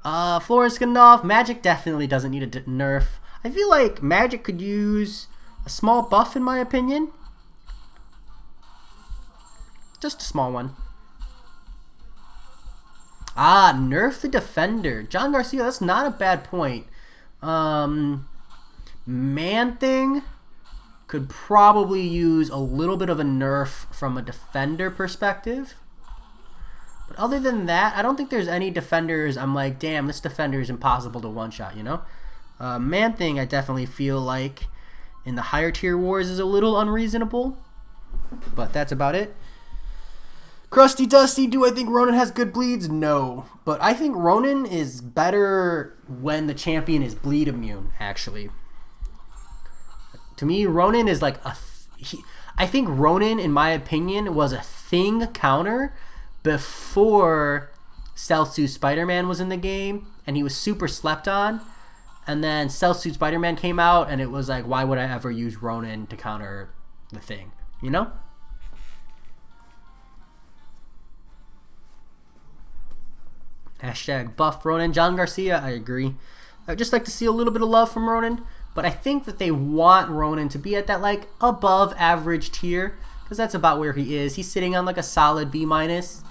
Florence Ganov, Magic definitely doesn't need a nerf. I feel like Magic could use a small buff in my opinion. Just a small one. Nerf the defender. John Garcia, that's not a bad point. Man-Thing could probably use a little bit of a nerf from a defender perspective. But other than that, I don't think there's any defenders I'm like, damn, this defender is impossible to one-shot, you know? Man-Thing, I definitely feel like in the higher tier wars is a little unreasonable. But that's about it. Crusty Dusty, do I think Ronan has good bleeds? No. But I think Ronan is better when the champion is bleed immune, actually. To me, Ronan is like I think Ronan, in my opinion, was a thing counter before Stealth Suit Spider-Man was in the game, and he was super slept on. And then Stealth Suit Spider-Man came out, and it was like, why would I ever use Ronan to counter the thing? You know? Hashtag buff Ronan. John Garcia, I agree. I'd just like to see a little bit of love from Ronan. But I think that they want Ronan to be at that like above average tier, because that's about where he is. He's sitting on like a solid B-. That's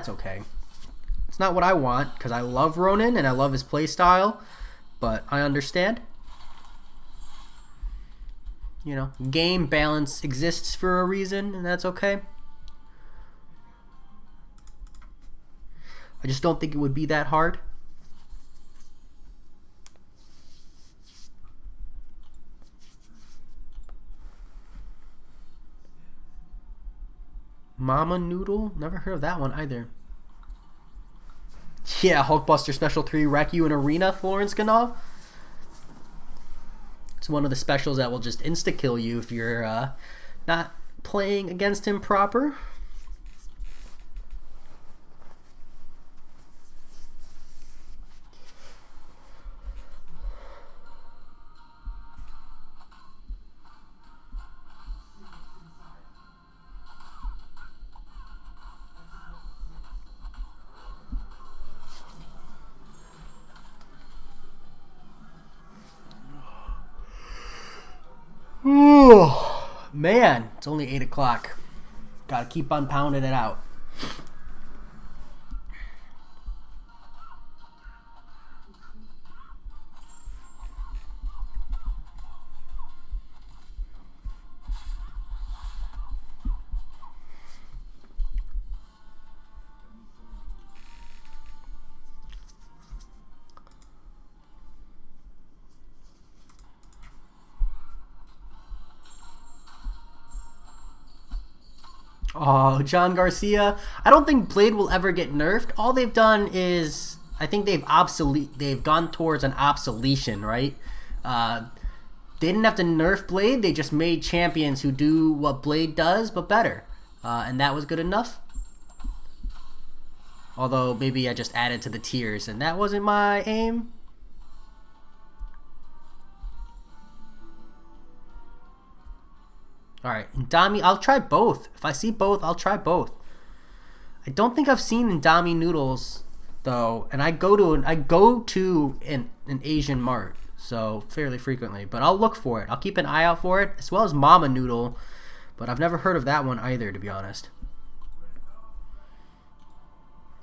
okay. It's not what I want, because I love Ronan and I love his play style, but I understand. You know, game balance exists for a reason, and that's okay. I just don't think it would be that hard. Mama Noodle? Never heard of that one either. Yeah, Hulkbuster Special 3 wreck you in Arena, Florence Ganov. It's one of the specials that will just insta-kill you if you're not playing against him proper. Man, it's only 8 o'clock. Gotta keep on pounding it out. Oh, John Garcia. I don't think Blade will ever get nerfed. All they've done is, I think they've gone towards an obsolescence, right? They didn't have to nerf Blade. They just made champions who do what Blade does, but better. And that was good enough. Although maybe I just added to the tiers, and that wasn't my aim. Alright, Indami, I'll try both. If I see both, I'll try both. I don't think I've seen Indami noodles though, and I go to an Asian mart, so fairly frequently. But I'll look for it. I'll keep an eye out for it, as well as Mama Noodle. But I've never heard of that one either, to be honest.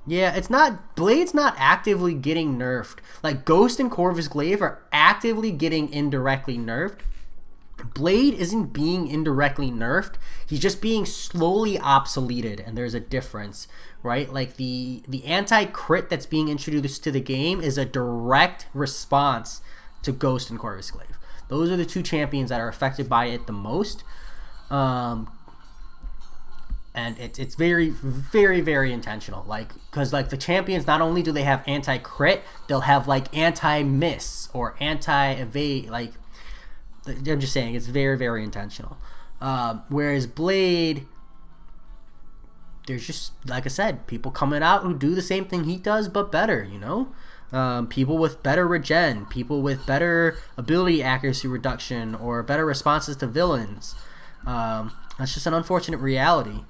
Yeah, it's not, Blade's not actively getting nerfed. Like Ghost and Corvus Glaive are actively getting indirectly nerfed. Blade isn't being indirectly nerfed. He's just being slowly obsoleted, and there's a difference, right? Like the anti-crit that's being introduced to the game is a direct response to Ghost and Corvus Glaive. Those are the two champions that are affected by it the most. And it's very, very, very intentional. Like, because like the champions, not only do they have anti-crit, they'll have like anti-miss or anti-evade, like, I'm just saying, it's very, very intentional. Whereas Blade, there's just, like I said, people coming out who do the same thing he does, but better, you know? People with better regen, people with better ability accuracy reduction, or better responses to villains. That's just an unfortunate reality.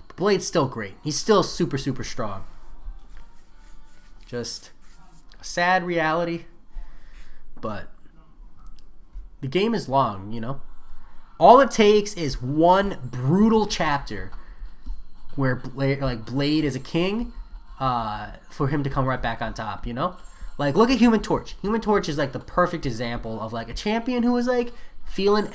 But Blade's still great. He's still super, super strong. Just a sad reality. But the game is long, you know? All it takes is one brutal chapter where Blade is a king for him to come right back on top, you know? Like, look at Human Torch. Human Torch is like the perfect example of like a champion who was like feeling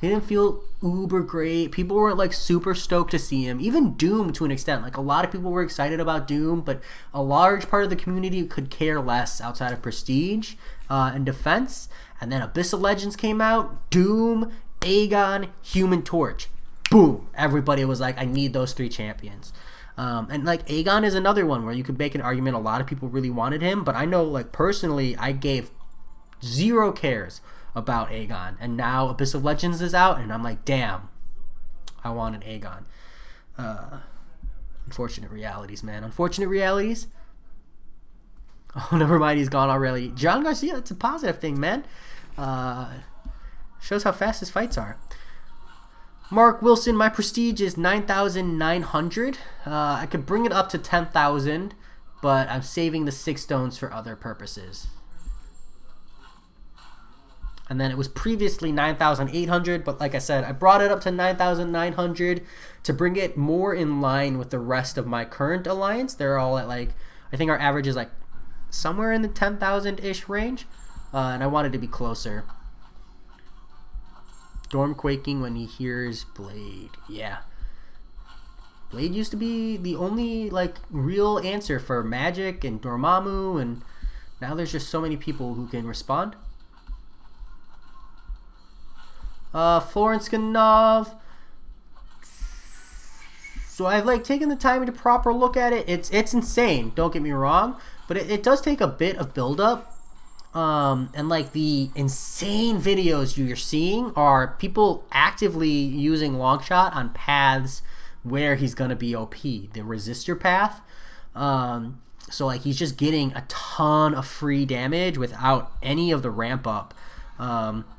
He didn't feel uber great. People weren't like super stoked to see him. Even Doom to an extent. Like a lot of people were excited about Doom, but a large part of the community could care less outside of Prestige and Defense. And then Abyss of Legends came out. Doom, Aegon, Human Torch. Boom. Everybody was like, I need those three champions. And like Aegon is another one where you could make an argument. A lot of people really wanted him, but I know like personally I gave zero cares about Aegon, and now Abyss of Legends is out and I'm like, damn, I want an Aegon. Unfortunate realities, man. Unfortunate realities. Oh, never mind, he's gone already. John Garcia, that's a positive thing, man. Shows how fast his fights are. Mark Wilson, my prestige is 9,900. I could bring it up to 10,000, but I'm saving the 6 stones for other purposes. And then it was previously 9,800, but like I said, I brought it up to 9,900 to bring it more in line with the rest of my current alliance. They're all at like, I think our average is like somewhere in the 10,000-ish range, and I wanted to be closer. Storm quaking when he hears Blade. Yeah. Blade used to be the only like real answer for Magic and Dormammu, and now there's just so many people who can respond. Florence Ganov. So I've like taken the time to proper look at it. It's insane, don't get me wrong, but it does take a bit of build up. And like the insane videos you're seeing are people actively using Longshot on paths where he's gonna be OP, the resistor path. So like he's just getting a ton of free damage without any of the ramp up.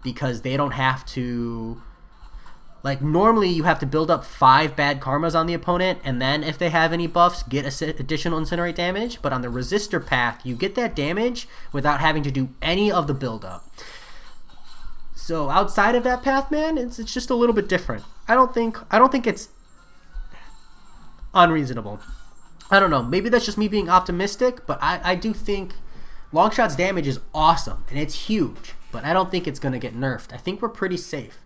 Because they don't have to, like normally you have to build up 5 bad karmas on the opponent, and then if they have any buffs, get additional incinerate damage. But on the resistor path, you get that damage without having to do any of the build up. So outside of that path, man, it's just a little bit different. I don't think it's unreasonable. I don't know, maybe that's just me being optimistic, but I do think Longshot's damage is awesome and it's huge. But I don't think it's going to get nerfed. I think we're pretty safe.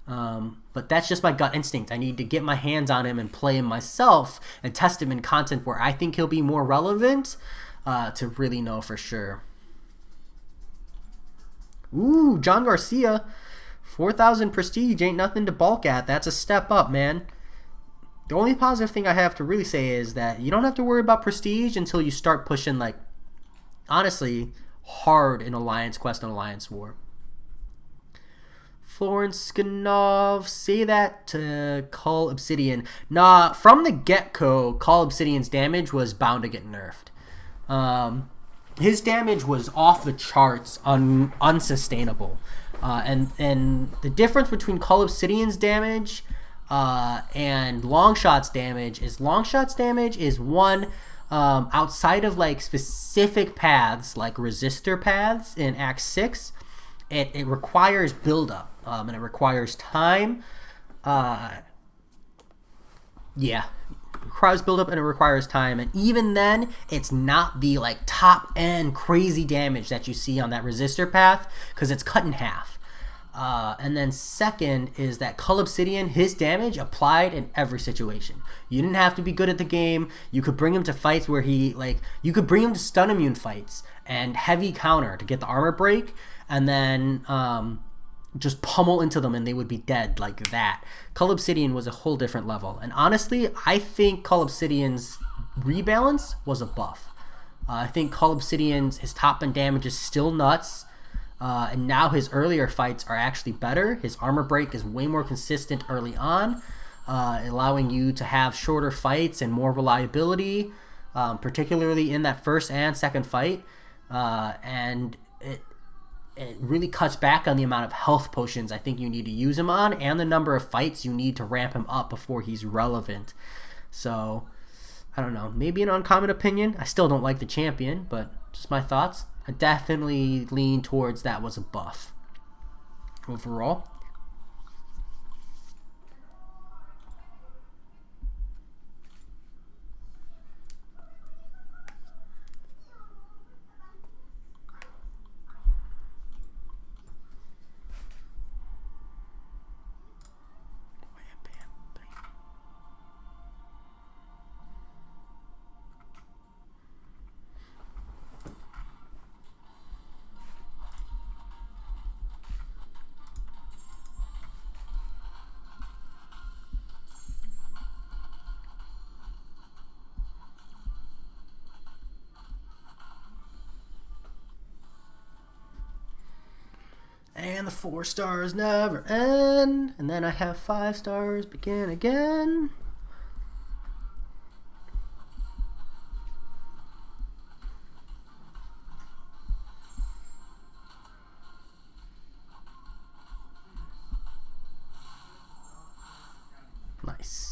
But that's just my gut instinct. I need to get my hands on him and play him myself and test him in content where I think he'll be more relevant to really know for sure. Ooh, John Garcia. 4,000 prestige ain't nothing to balk at. That's a step up, man. The only positive thing I have to really say is that you don't have to worry about prestige until you start pushing, like, honestly, hard in Alliance Quest and Alliance War. Florence Skanov, say that to Cull Obsidian. Nah, from the get-go, Cull Obsidian's damage was bound to get nerfed. His damage was off the charts, unsustainable. And the difference between Cull Obsidian's damage and Longshot's damage is one, outside of like specific paths like resistor paths in Act 6, it requires build-up, and it requires time. It requires build-up and it requires time, and even then it's not the like top end crazy damage that you see on that resistor path because it's cut in half. And then second is that Cull Obsidian, his damage applied in every situation. You didn't have to be good at the game. You could bring him to fights where you could bring him to stun immune fights and heavy counter to get the armor break, and then just pummel into them and they would be dead like that. Cull Obsidian was a whole different level. And honestly, I think Cull Obsidian's rebalance was a buff. I think Cull Obsidian's, his top end damage is still nuts. And now his earlier fights are actually better. His armor break is way more consistent early on, allowing you to have shorter fights and more reliability. particularly in that first and second fight, and it really cuts back on the amount of health potions I think you need to use him on, and the number of fights you need to ramp him up before he's relevant. So, I don't know. Maybe an uncommon opinion. I still don't like the champion, but just my thoughts. I definitely lean towards that was a buff overall. And the 4 stars never end. And then I have 5 stars begin again. Nice.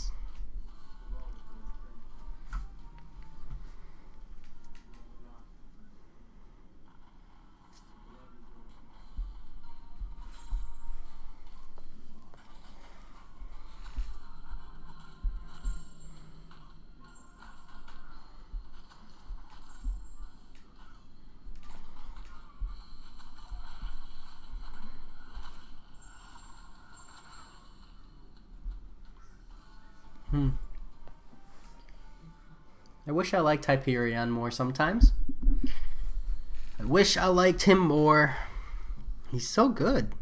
I wish I liked Hyperion more sometimes. I wish I liked him more. He's so good.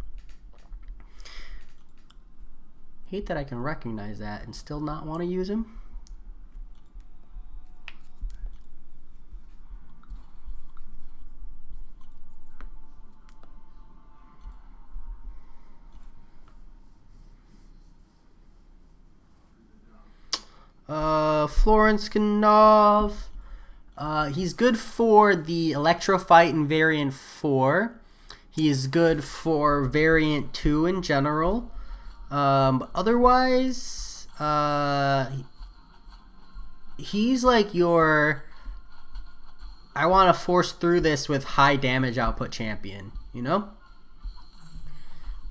Hate that I can recognize that and still not want to use him. Florence Ganov. He's good for the Electro Fight in Variant 4. He is good for Variant 2 in general. Otherwise, he's like your I want to force through this with high damage output champion, you know?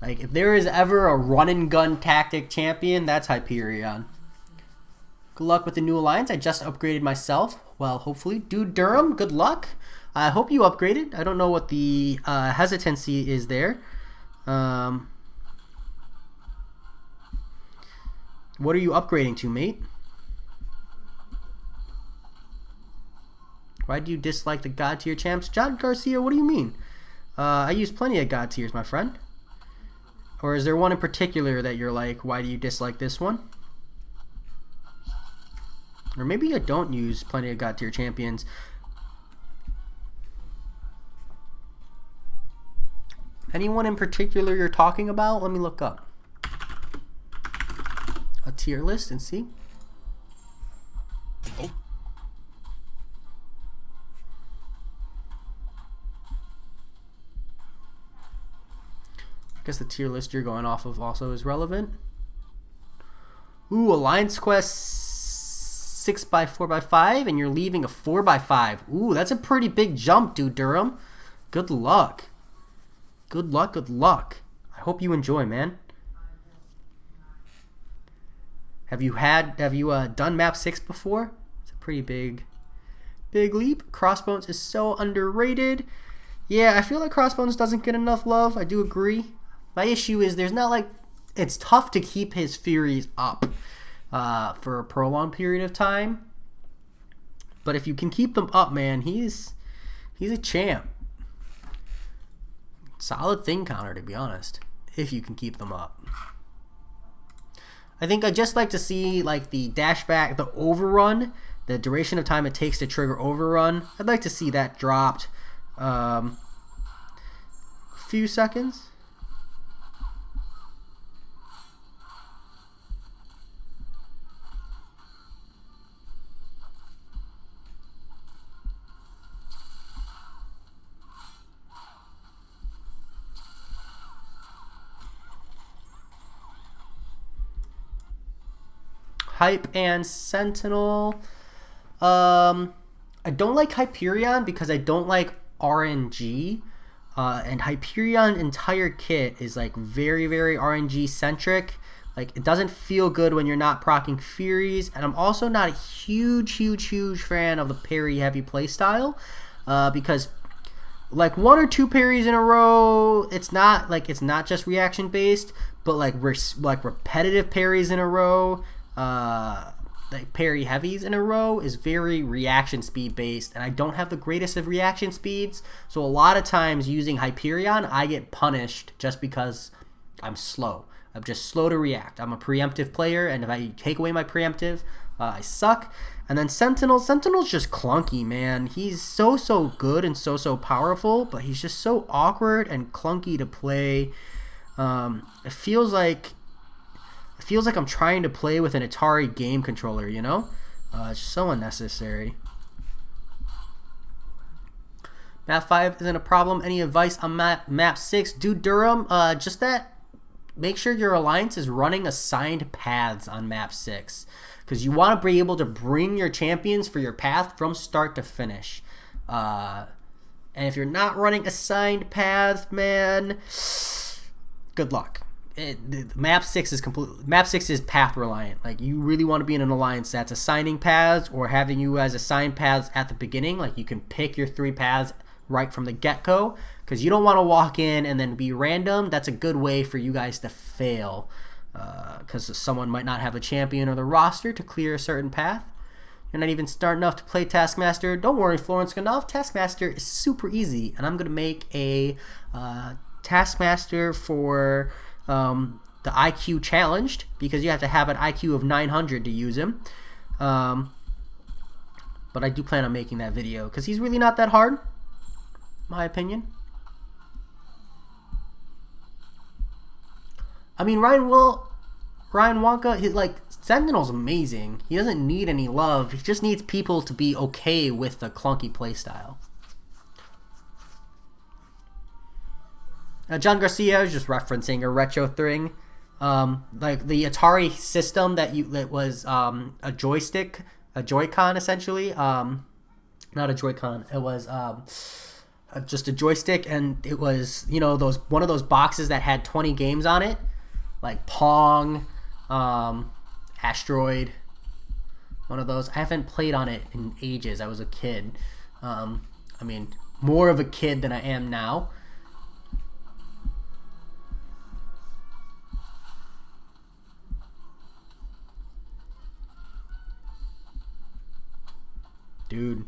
Like, if there is ever a run and gun tactic champion, that's Hyperion. Good luck with the new alliance. I just upgraded myself. Well, hopefully. Dude Durham, good luck. I hope you upgraded. I don't know what the hesitancy is there. What are you upgrading to, mate? Why do you dislike the God tier champs? John Garcia, what do you mean? I use plenty of God tiers, my friend. Or is there one in particular that you're like, why do you dislike this one? Or maybe I don't use plenty of God tier champions. Anyone in particular you're talking about? Let me look up a tier list and see. Oh. I guess the tier list you're going off of also is relevant. Ooh, Alliance Quest 6x4x5, and you're leaving a 4x5. Ooh, that's a pretty big jump, dude Durham. Good luck. Good luck, good luck. I hope you enjoy, man. Have you done map 6 before? It's a pretty big leap. Crossbones is so underrated. Yeah, I feel like Crossbones doesn't get enough love. I do agree. My issue is it's tough to keep his Furies up for a prolonged period of time. But if you can keep them up, man, he's a champ. Solid thing counter, to be honest, if you can keep them up. I think I'd just like to see like the dash back, the overrun, the duration of time it takes to trigger overrun. I'd like to see that dropped a few seconds. Hype and Sentinel. I don't like Hyperion because I don't like RNG. And Hyperion entire kit is like very, very RNG centric. Like, it doesn't feel good when you're not proccing Furies. And I'm also not a huge fan of the parry heavy playstyle. Because like 1 or 2 parries in a row, it's not just reaction based, but like repetitive parries in a row, like parry heavies in a row is very reaction speed based, and I don't have the greatest of reaction speeds. So a lot of times using Hyperion, I get punished just because I'm slow. I'm just slow to react. I'm a preemptive player, and if I take away my preemptive, I suck. And then Sentinel's just clunky, man. He's so good and so powerful, but he's just so awkward and clunky to play. It feels like I'm trying to play with an Atari game controller, you know? It's just so unnecessary. Map 5 isn't a problem. Any advice on map 6? Dude, Durham, just that. Make sure your alliance is running assigned paths on map 6. Because you want to be able to bring your champions for your path from start to finish. And if you're not running assigned paths, man, good luck. Map 6 is path reliant. Like, you really want to be in an alliance that's assigning paths or having you as assigned paths at the beginning. Like, you can pick your 3 paths right from the get-go, because you don't want to walk in and then be random. That's a good way for you guys to fail, because someone might not have a champion or the roster to clear a certain path. You're not even smart enough to play Taskmaster. Don't worry, Florence Ganov. Taskmaster is super easy, and I'm going to make a Taskmaster for the IQ challenged, because you have to have an IQ of 900 to use him. But I do plan on making that video, because he's really not that hard, my opinion. I mean, Ryan Wonka, Sentinel's amazing. He doesn't need any love. He just needs people to be okay with the clunky playstyle. John Garcia is just referencing a retro thing. Like the Atari system that was a joystick, a Joy-Con essentially. Not a Joy-Con. It was just a joystick, and it was, you know, one of those boxes that had 20 games on it, like Pong, Asteroid, one of those. I haven't played on it in ages. I was a kid. I mean, more of a kid than I am now. Dude,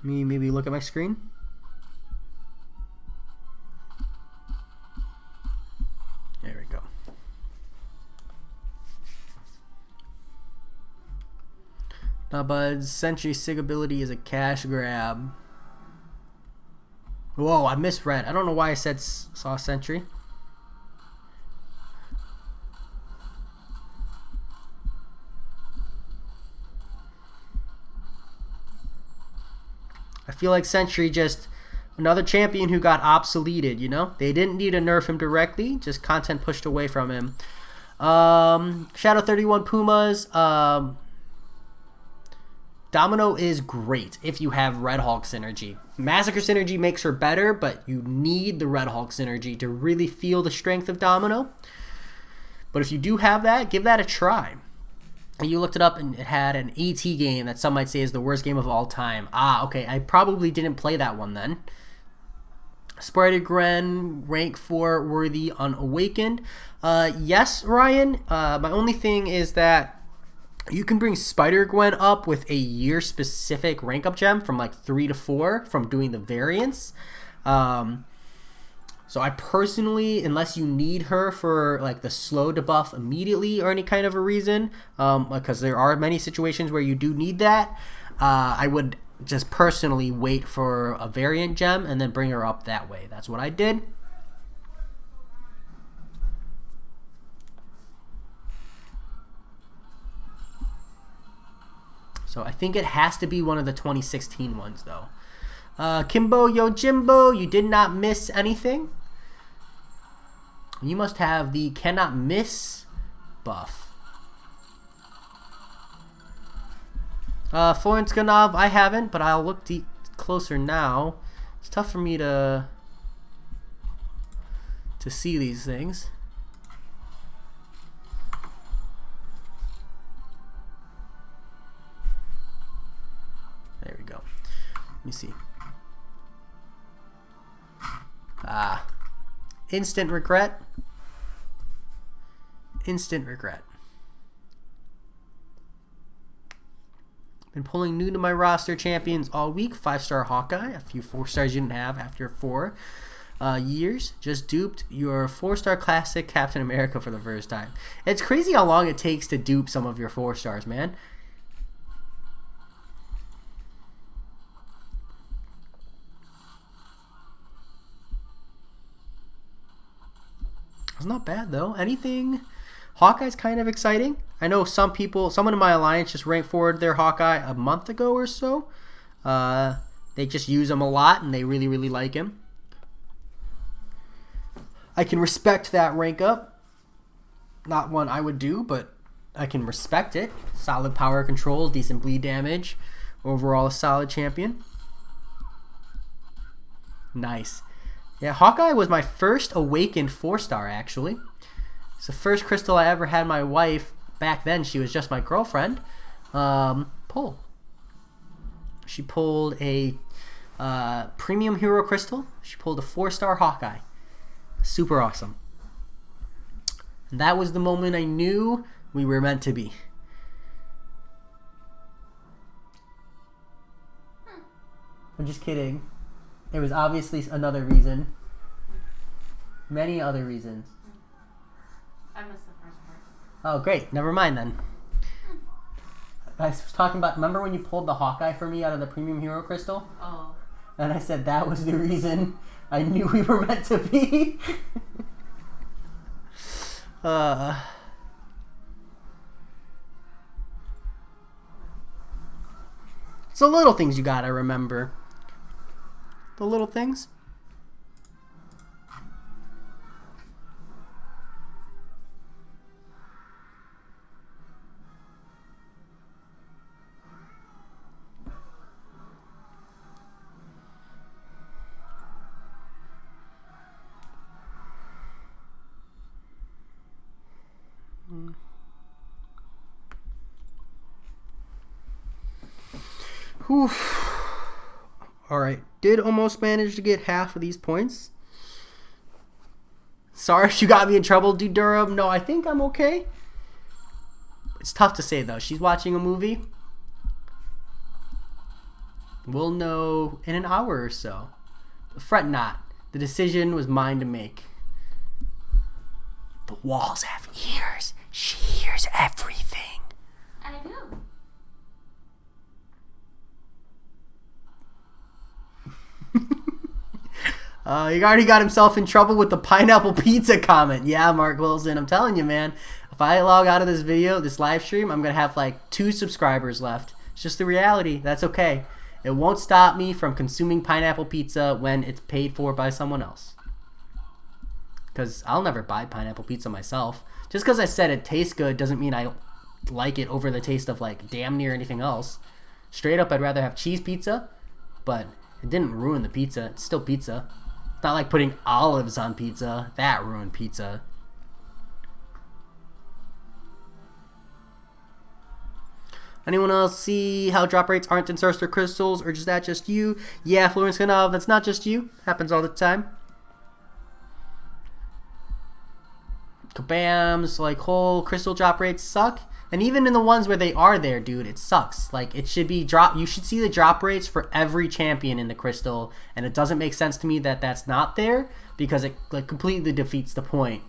maybe look at my screen. There we go. Now, buds, Sentry Sig ability is a cash grab. Whoa, I misread. I don't know why I saw Sentry. I feel like Sentry just another champion who got obsoleted, you know? They didn't need to nerf him directly, just content pushed away from him. Shadow 31 Pumas. Domino is great if you have Red Hulk synergy. Massacre synergy makes her better, but you need the Red Hulk synergy to really feel the strength of Domino. But if you do have that, give that a try. You looked it up and it had an AT game that some might say is the worst game of all time. Ah, okay. I probably didn't play that one then. Spider-Gwen, rank 4, worthy, unawakened. Yes, Ryan. My only thing is that you can bring Spider-Gwen up with a year-specific rank-up gem from like 3 to 4 from doing the variants. So I personally, unless you need her for like the slow debuff immediately or any kind of a reason, because there are many situations where you do need that, I would just personally wait for a variant gem and then bring her up that way. That's what I did. So I think it has to be one of the 2016 ones though. Kimbo Yojimbo, you did not miss anything. You must have the cannot miss buff. Florence Ganov, I haven't, but I'll look closer now. It's tough for me to see these things. There we go. Let me see. Instant regret. Instant regret. Been pulling new to my roster champions all week. 5-star Hawkeye. A few 4 stars you didn't have after 4 years. Just duped your 4-star classic Captain America for the first time. It's crazy how long it takes to dupe some of your 4 stars, man. It's not bad though. Anything? Hawkeye's kind of exciting. I know someone in my alliance just ranked forward their Hawkeye a month ago or so. They just use him a lot and they really, really like him. I can respect that rank up. Not one I would do, but I can respect it. Solid power control, decent bleed damage. Overall a solid champion. Nice. Yeah, Hawkeye was my first awakened 4-star actually. It's the first crystal I ever had my wife. Back then, she was just my girlfriend. Pull. She pulled a premium hero crystal. She pulled a 4-star Hawkeye. Super awesome. And that was the moment I knew we were meant to be. I'm just kidding. There was obviously another reason. Many other reasons. I missed the first part. Oh, great. Never mind then. I was talking about, remember when you pulled the Hawkeye for me out of the Premium Hero Crystal? Oh. And I said that was the reason I knew we were meant to be. It's the little things you gotta remember. The little things. Alright, did almost manage to get half of these points. Sorry if you got me in trouble, dude Durham. No, I think I'm okay. It's tough to say though. She's watching a movie. We'll know in an hour or so. But fret not. The decision was mine to make. The walls have ears. She hears everything. I do. He already got himself in trouble with the pineapple pizza comment. Yeah, Mark Wilson, I'm telling you, man. If I log out of this video, this live stream, I'm going to have like 2 subscribers left. It's just the reality. That's okay. It won't stop me from consuming pineapple pizza when it's paid for by someone else. Because I'll never buy pineapple pizza myself. Just because I said it tastes good doesn't mean I like it over the taste of like damn near anything else. Straight up, I'd rather have cheese pizza, but it didn't ruin the pizza. It's still pizza. It's not like putting olives on pizza. That ruined pizza. Anyone else see how drop rates aren't in Sorcerer Crystals, or is that just you? Yeah, Florence Ganov, that's not just you. Happens all the time. Kabams, like whole crystal drop rates suck. And even in the ones where they are there, dude, it sucks. Like, it should be you should see the drop rates for every champion in the crystal, and it doesn't make sense to me that that's not there, because it like completely defeats the point.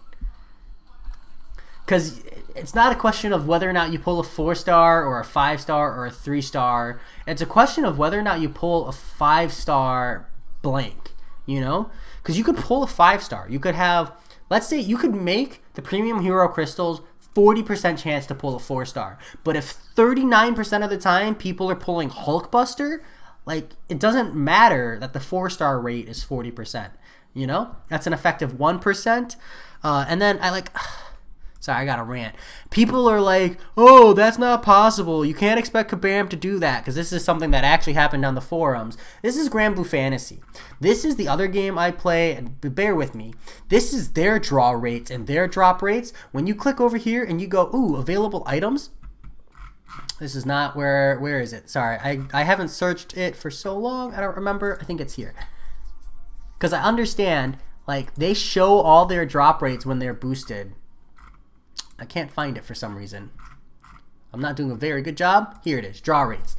Because it's not a question of whether or not you pull a 4-star or a 5-star or a 3-star. It's a question of whether or not you pull a 5-star blank, you know? Because you could pull a 5-star. You could have, let's say you could make the premium hero crystals 40% chance to pull a 4-star. But if 39% of the time people are pulling Hulkbuster, like, it doesn't matter that the 4-star rate is 40%. You know? That's an effective 1%. And then I like... Sorry, I got a rant. People are like, oh, that's not possible. You can't expect Kabam to do that, because this is something that actually happened on the forums. This is Grand Blue Fantasy. This is the other game I play, and bear with me. This is their draw rates and their drop rates. When you click over here and you go, ooh, available items. This is not where is it? Sorry, I haven't searched it for so long. I don't remember. I think it's here. Because I understand, like, they show all their drop rates when they're boosted. I can't find it for some reason. I'm not doing a very good job. Here it is, draw rates.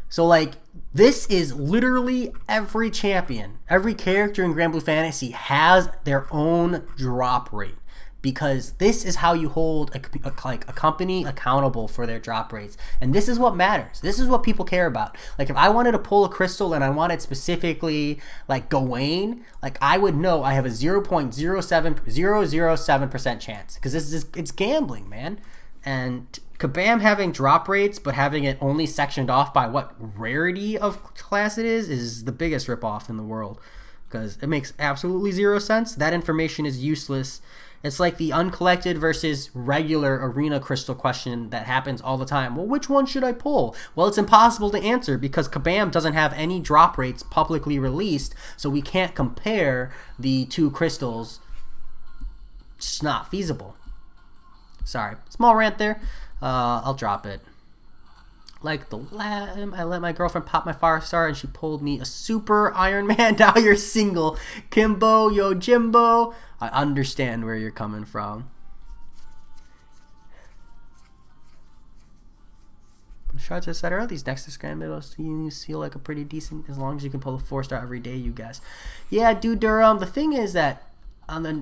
So like, this is literally every champion, every character in Grand Blue Fantasy has their own drop rate, because this is how you hold a company accountable for their drop rates. And this is what matters. This is what people care about. Like, if I wanted to pull a crystal and I wanted specifically like Gawain, like, I would know I have a 0.007% chance, because it's gambling, man. And Kabam having drop rates but having it only sectioned off by what rarity of class it is the biggest ripoff in the world, because it makes absolutely zero sense. That information is useless. It's like the uncollected versus regular arena crystal question that happens all the time. Well, which one should I pull? Well, it's impossible to answer because Kabam doesn't have any drop rates publicly released, so we can't compare the two crystals. It's just not feasible. Sorry, small rant there. I'll drop it. Like the I let my girlfriend pop my 5-star and she pulled me a super Iron Man. Now you're single. Kimbo, yo Jimbo. I understand where you're coming from. Shards, etc. These Nexus Grand Medals you feel like a pretty decent, as long as you can pull a 4-star every day, you guys. Yeah, dude, Durham. The thing is that on the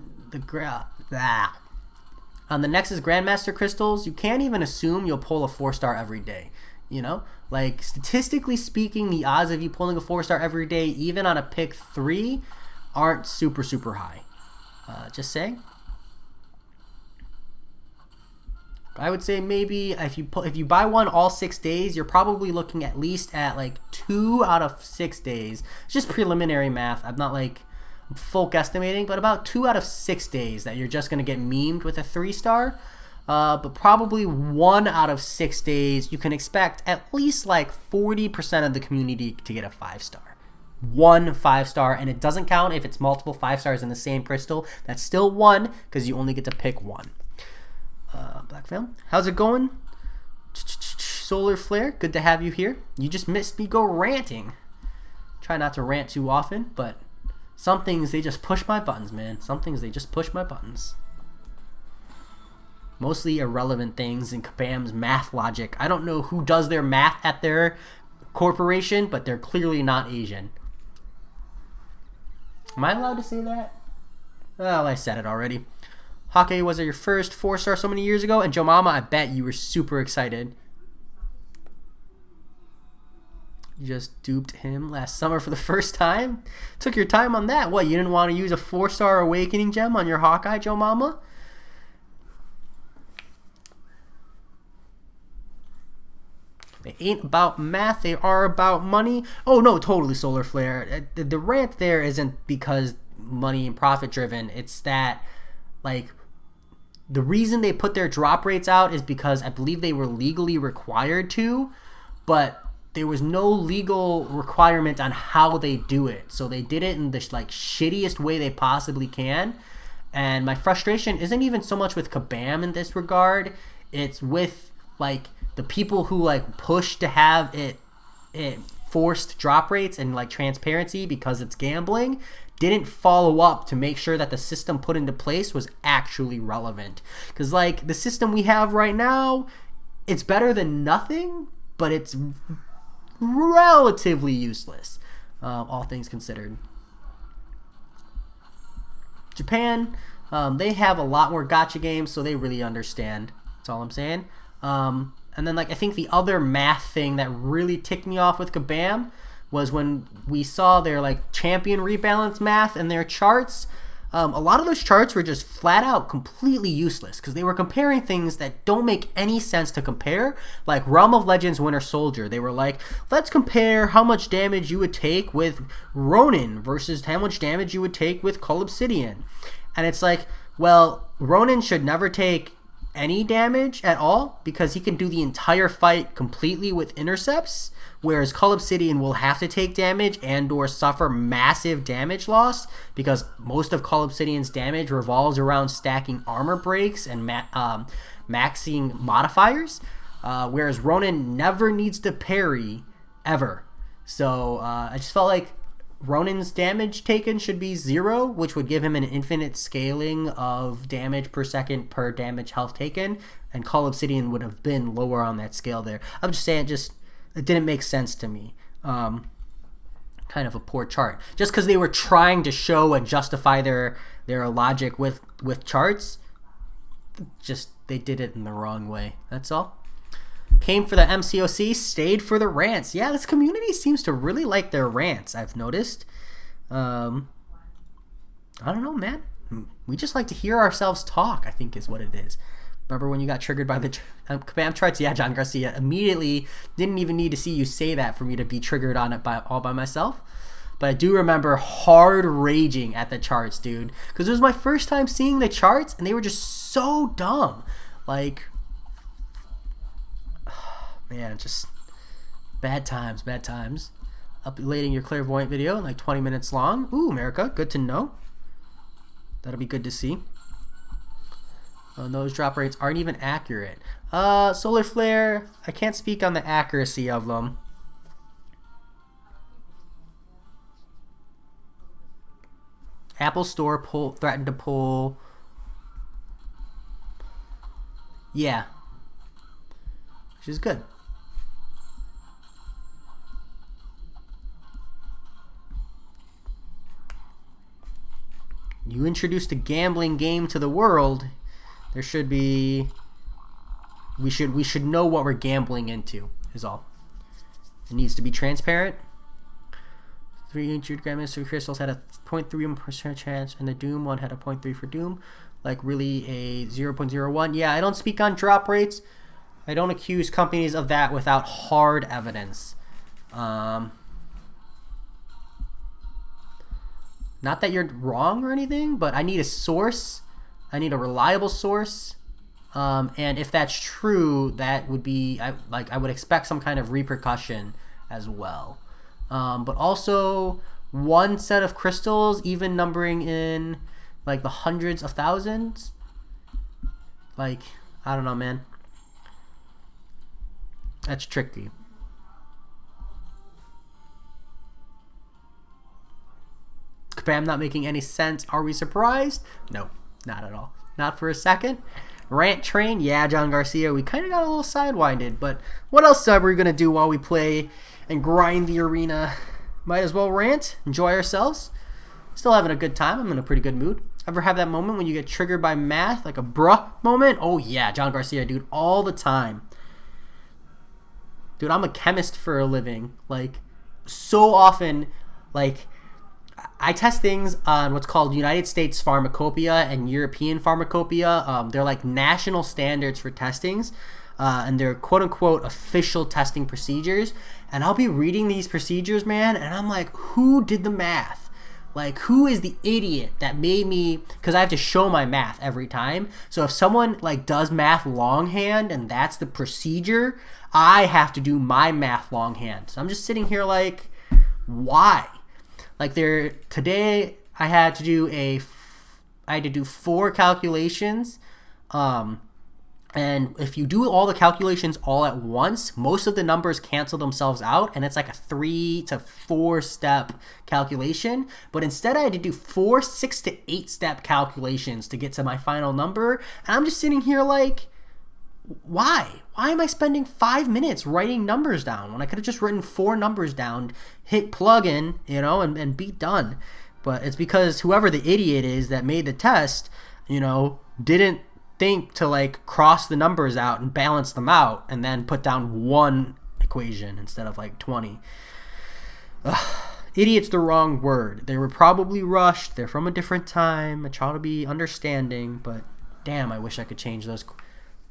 Nexus Grandmaster crystals, you can't even assume you'll pull a 4-star every day. You know, like, statistically speaking, the odds of you pulling a 4-star every day, even on a pick 3, aren't super high. Just saying. I would say maybe if you buy one all 6 days, you're probably looking at least at like 2 out of 6 days. It's just preliminary math. I'm not like full guesstimating, but about 2 out of 6 days that you're just gonna get memed with a 3-star. But probably 1 out of 6 days, you can expect at least like 40% of the community to get a 5-star. 1 5-star, and it doesn't count if it's multiple 5-stars in the same crystal. That's still 1, because you only get to pick 1. Black Film, how's it going? Solar Flare, good to have you here. You just missed me go ranting. Try not to rant too often, but some things, they just push my buttons, man. Some things, they just push my buttons. Mostly irrelevant things in Kabam's math logic. I don't know who does their math at their corporation, but they're clearly not Asian. Am I allowed to say that? Well, I said it already. Hake, was it your first 4-star so many years ago? And Joe Mama, I bet you were super excited. You just duped him last summer for the first time? Took your time on that. What, you didn't want to use a 4-star awakening gem on your Hawkeye, Joe Mama? They ain't about math, they are about money. Oh no, totally, Solar Flare. The rant there isn't because money and profit driven. It's that, like, the reason they put their drop rates out is because I believe they were legally required to, but there was no legal requirement on how they do it. So they did it in the like shittiest way they possibly can. And my frustration isn't even so much with Kabam in this regard. It's with like the people who like push to have it forced drop rates and like transparency because it's gambling, didn't follow up to make sure that the system put into place was actually relevant. Because like the system we have right now, it's better than nothing, but it's relatively useless, all things considered. Japan, they have a lot more gacha games, so they really understand. That's all I'm saying. And then, like, I think the other math thing that really ticked me off with Kabam was when we saw their, like, champion rebalance math and their charts. A lot of those charts were just flat out completely useless because they were comparing things that don't make any sense to compare. Like Realm of Legends Winter Soldier, they were like, let's compare how much damage you would take with Ronin versus how much damage you would take with Cull Obsidian. And it's like, well, Ronin should never take any damage at all because he can do the entire fight completely with intercepts, whereas Cull Obsidian will have to take damage and or suffer massive damage loss because most of Cull Obsidian's damage revolves around stacking armor breaks and maxing modifiers, whereas Ronin never needs to parry ever. So I just felt like Ronin's damage taken should be 0, which would give him an infinite scaling of damage per second per damage health taken, and Cull Obsidian would have been lower on that scale there. I'm just saying, it didn't make sense to me. Kind of a poor chart. Just because they were trying to show and justify their logic with charts, just they did it in the wrong way. That's all. Came for the MCOC, stayed for the rants. Yeah, this community seems to really like their rants, I've noticed. I don't know, man. We just like to hear ourselves talk, I think is what it is. Remember when you got triggered by the command charts? Yeah, John Garcia. Immediately, didn't even need to see you say that for me to be triggered on it all by myself. But I do remember hard raging at the charts, dude. Because it was my first time seeing the charts, and they were just so dumb. Like... man, just bad times. Uploading your clairvoyant video in like 20 minutes long. Ooh, America, good to know. That'll be good to see. Those drop rates aren't even accurate. Solar Flare, I can't speak on the accuracy of them. Apple Store threatened to pull. Yeah. Which is good. You introduced a gambling game to the world. There should be... We should know what we're gambling into, is all. It needs to be transparent. 3 Grandmaster crystals had a 0.3% chance, and the Doom one had a 0.3 for Doom. Like really a 0.01. Yeah, I don't speak on drop rates. I don't accuse companies of that without hard evidence. Not that you're wrong or anything, but I need a source. I need a reliable source. And if that's true, that would be I would expect some kind of repercussion as well. But also one set of crystals, even numbering in like the hundreds of thousands. Like, I don't know, man. That's tricky. Kabam not making any sense. Are we surprised? No, not at all. Not for a second. Rant train? Yeah, John Garcia. We kind of got a little sidewinded, but what else are we going to do while we play and grind the arena? Might as well rant, enjoy ourselves. Still having a good time. I'm in a pretty good mood. Ever have that moment when you get triggered by math, like a bruh moment? Oh yeah, John Garcia, dude, all the time. Dude, I'm a chemist for a living. Like, so often, like, I test things on what's called United States Pharmacopoeia and European Pharmacopoeia. They're like national standards for testings, and they're quote-unquote official testing procedures. And I'll be reading these procedures, man, and I'm like, who did the math? Like, who is the idiot that made me... Because I have to show my math every time. So if someone, like, does math longhand and that's the procedure, I have to do my math longhand. So I'm just sitting here like, why? Like, today I had to do 4 calculations. And if you do all the calculations all at once, most of the numbers cancel themselves out, and it's like a 3 to 4 step calculation. But instead I had to do 4 6 to 8 step calculations to get to my final number. And I'm just sitting here like, why? Why am I spending 5 minutes writing numbers down when I could have just written 4 numbers down, hit plug in, and be done? But it's because whoever the idiot is that made the test, didn't think to like cross the numbers out and balance them out and then put down one equation instead of like 20. Idiot's the wrong word. They were probably rushed. They're from a different time. I try to be understanding, but damn, I wish I could change those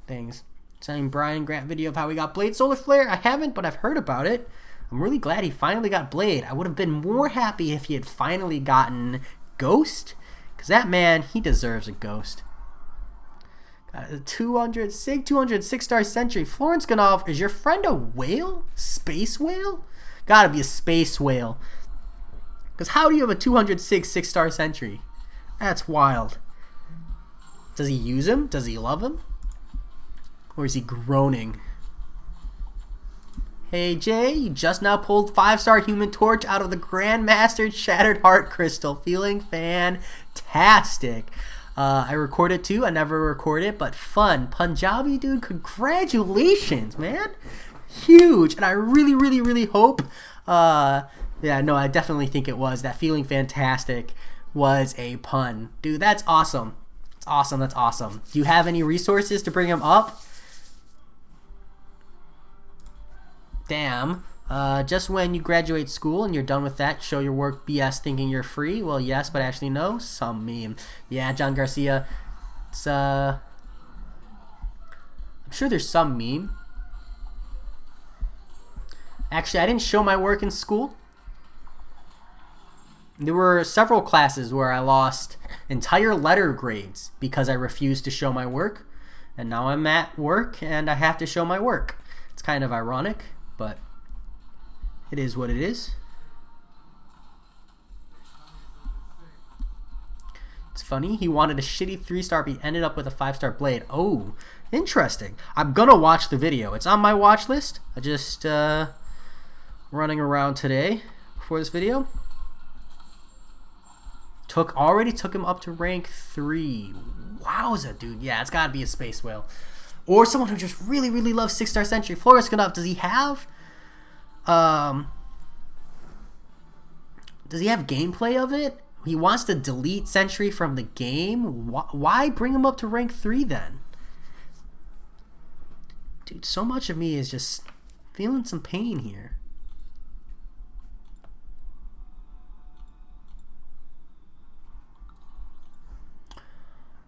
things. Sending Brian Grant video of how he got Blade Solar Flare. I haven't, but I've heard about it. I'm really glad he finally got Blade. I would have been more happy if he had finally gotten Ghost, because that man, he deserves a Ghost. 206 star sentry. Florence Ganov, is your friend a whale? Space whale? Gotta be a space whale. Because how do you have a 206 6-star sentry? That's wild. Does he use him? Does he love him? Or is he groaning? Hey Jay, you just now pulled 5-star Human Torch out of the Grandmaster Shattered Heart Crystal. Feeling fantastic. I recorded too. I never recorded, but fun. Punjabi, dude, congratulations, man. Huge. And I really, really, really hope, yeah, no, I definitely think it was. That feeling fantastic was a pun. Dude, that's awesome. That's awesome. That's awesome. Do you have any resources to bring him up? Damn. Just when you graduate school and you're done with that, show your work BS thinking you're free. Well, yes, but actually no. Some meme. Yeah, John Garcia. It's, I'm sure there's some meme. Actually, I didn't show my work in school. There were several classes where I lost entire letter grades because I refused to show my work. And now I'm at work and I have to show my work. It's kind of ironic, but it is what it is. It's funny. He wanted a shitty 3-star, but he ended up with a 5-star blade. Oh, interesting. I'm gonna watch the video. It's on my watch list. I just running around today before this video. Already took him up to rank 3. Wowza, dude. Yeah, it's gotta be a space whale. Or someone who just really, really loves 6-star sentry. Flores Ganov, does he have gameplay of it? He wants to delete sentry from the game. Why bring him up to rank 3 then? Dude, so much of me is just feeling some pain here.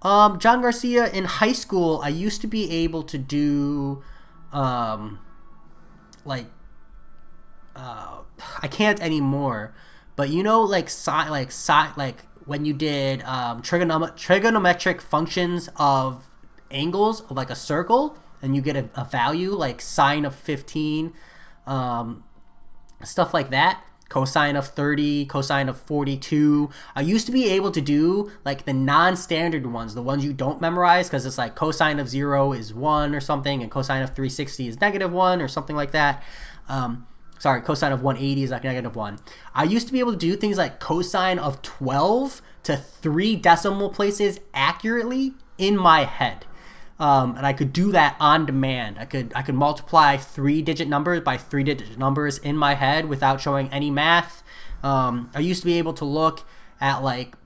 John Garcia, in high school, I used to be able to do, I can't anymore, but you know, like when you did trigonometric functions of angles of like a circle, and you get a value like sine of 15, stuff like that. Cosine of 30, cosine of 42. I used to be able to do like the non-standard ones, the ones you don't memorize, because it's like cosine of 0 is 1 or something, and cosine of 360 is -1 or something like that. Sorry, cosine of 180 is like -1. I used to be able to do things like cosine of 12 to 3 decimal places accurately in my head. And I could do that on demand. I could multiply 3-digit numbers by 3-digit numbers in my head without showing any math. I used to be able to look at like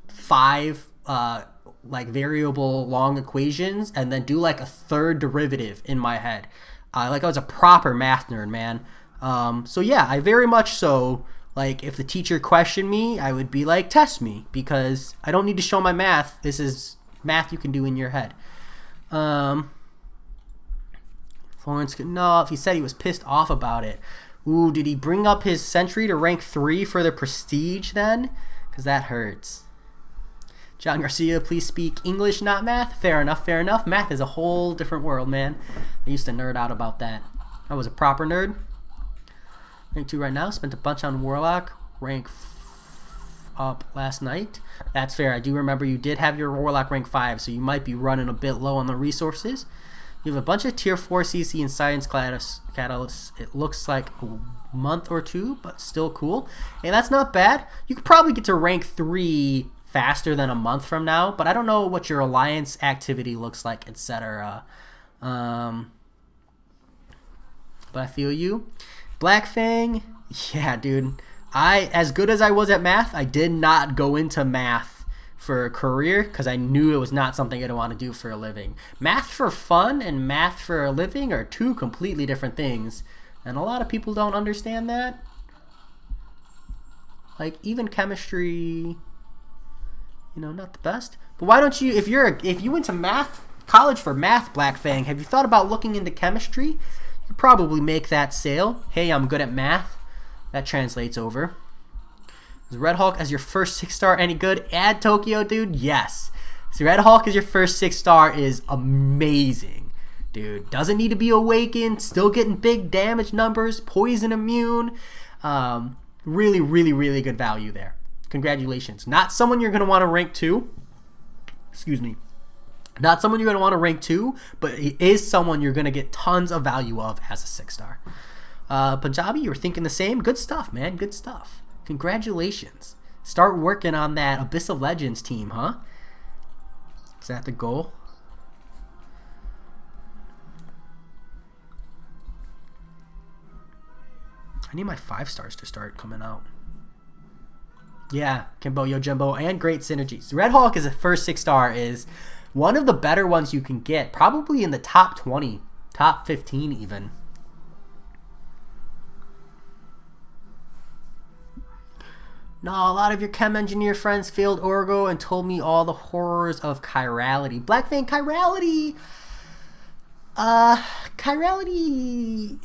5 variable long equations and then do like a third derivative in my head. Like I was a proper math nerd, man. So yeah, I very much so. Like if the teacher questioned me, I would be like, test me, because I don't need to show my math. This is math you can do in your head. Florence Ganov, he said he was pissed off about it. Ooh, did he bring up his sentry to rank 3 for the prestige then? Because that hurts. John Garcia, please speak English, not math. Fair enough, fair enough. Math is a whole different world, man. I used to nerd out about that. I was a proper nerd. Rank 2 right now. Spent a bunch on Warlock. Rank up last night. That's fair. I do remember you did have your Warlock rank 5, so you might be running a bit low on the resources. You have a bunch of tier 4 CC and science catalysts. It looks like a month or 2, but still cool. And that's not bad. You could probably get to rank 3 faster than a month from now, but I don't know what your alliance activity looks like, etc. But I feel you. Black Fang, yeah, dude. As good as I was at math, I did not go into math for a career because I knew it was not something I'd want to do for a living. Math for fun and math for a living are two completely different things, and a lot of people don't understand that. Like even chemistry, you know, not the best. But why don't you, if you went to math college for math, Black Fang, have you thought about looking into chemistry? You could probably make that sale. Hey, I'm good at math. That translates over. Is Red Hulk as your first 6-star any good? Add Tokyo, dude? Yes. So Red Hulk is your first 6-star is amazing. Dude, doesn't need to be awakened, still getting big damage numbers, poison immune. Really, really, really good value there. Congratulations. Not someone you're going to want to rank 2. Excuse me. Not someone you're going to want to rank 2, but he is someone you're going to get tons of value of as a 6-star. Punjabi, you were thinking the same? Good stuff, man. Good stuff. Congratulations. Start working on that Abyss of Legends team, huh? Is that the goal? I need my 5-stars to start coming out. Yeah, Kimbo, Yojimbo, and great synergies. Red Hulk as a first 6-star is one of the better ones you can get. Probably in the top 20, top 15 even. No, a lot of your chem engineer friends failed Orgo and told me all the horrors of chirality. Blackfang chirality! Chirality...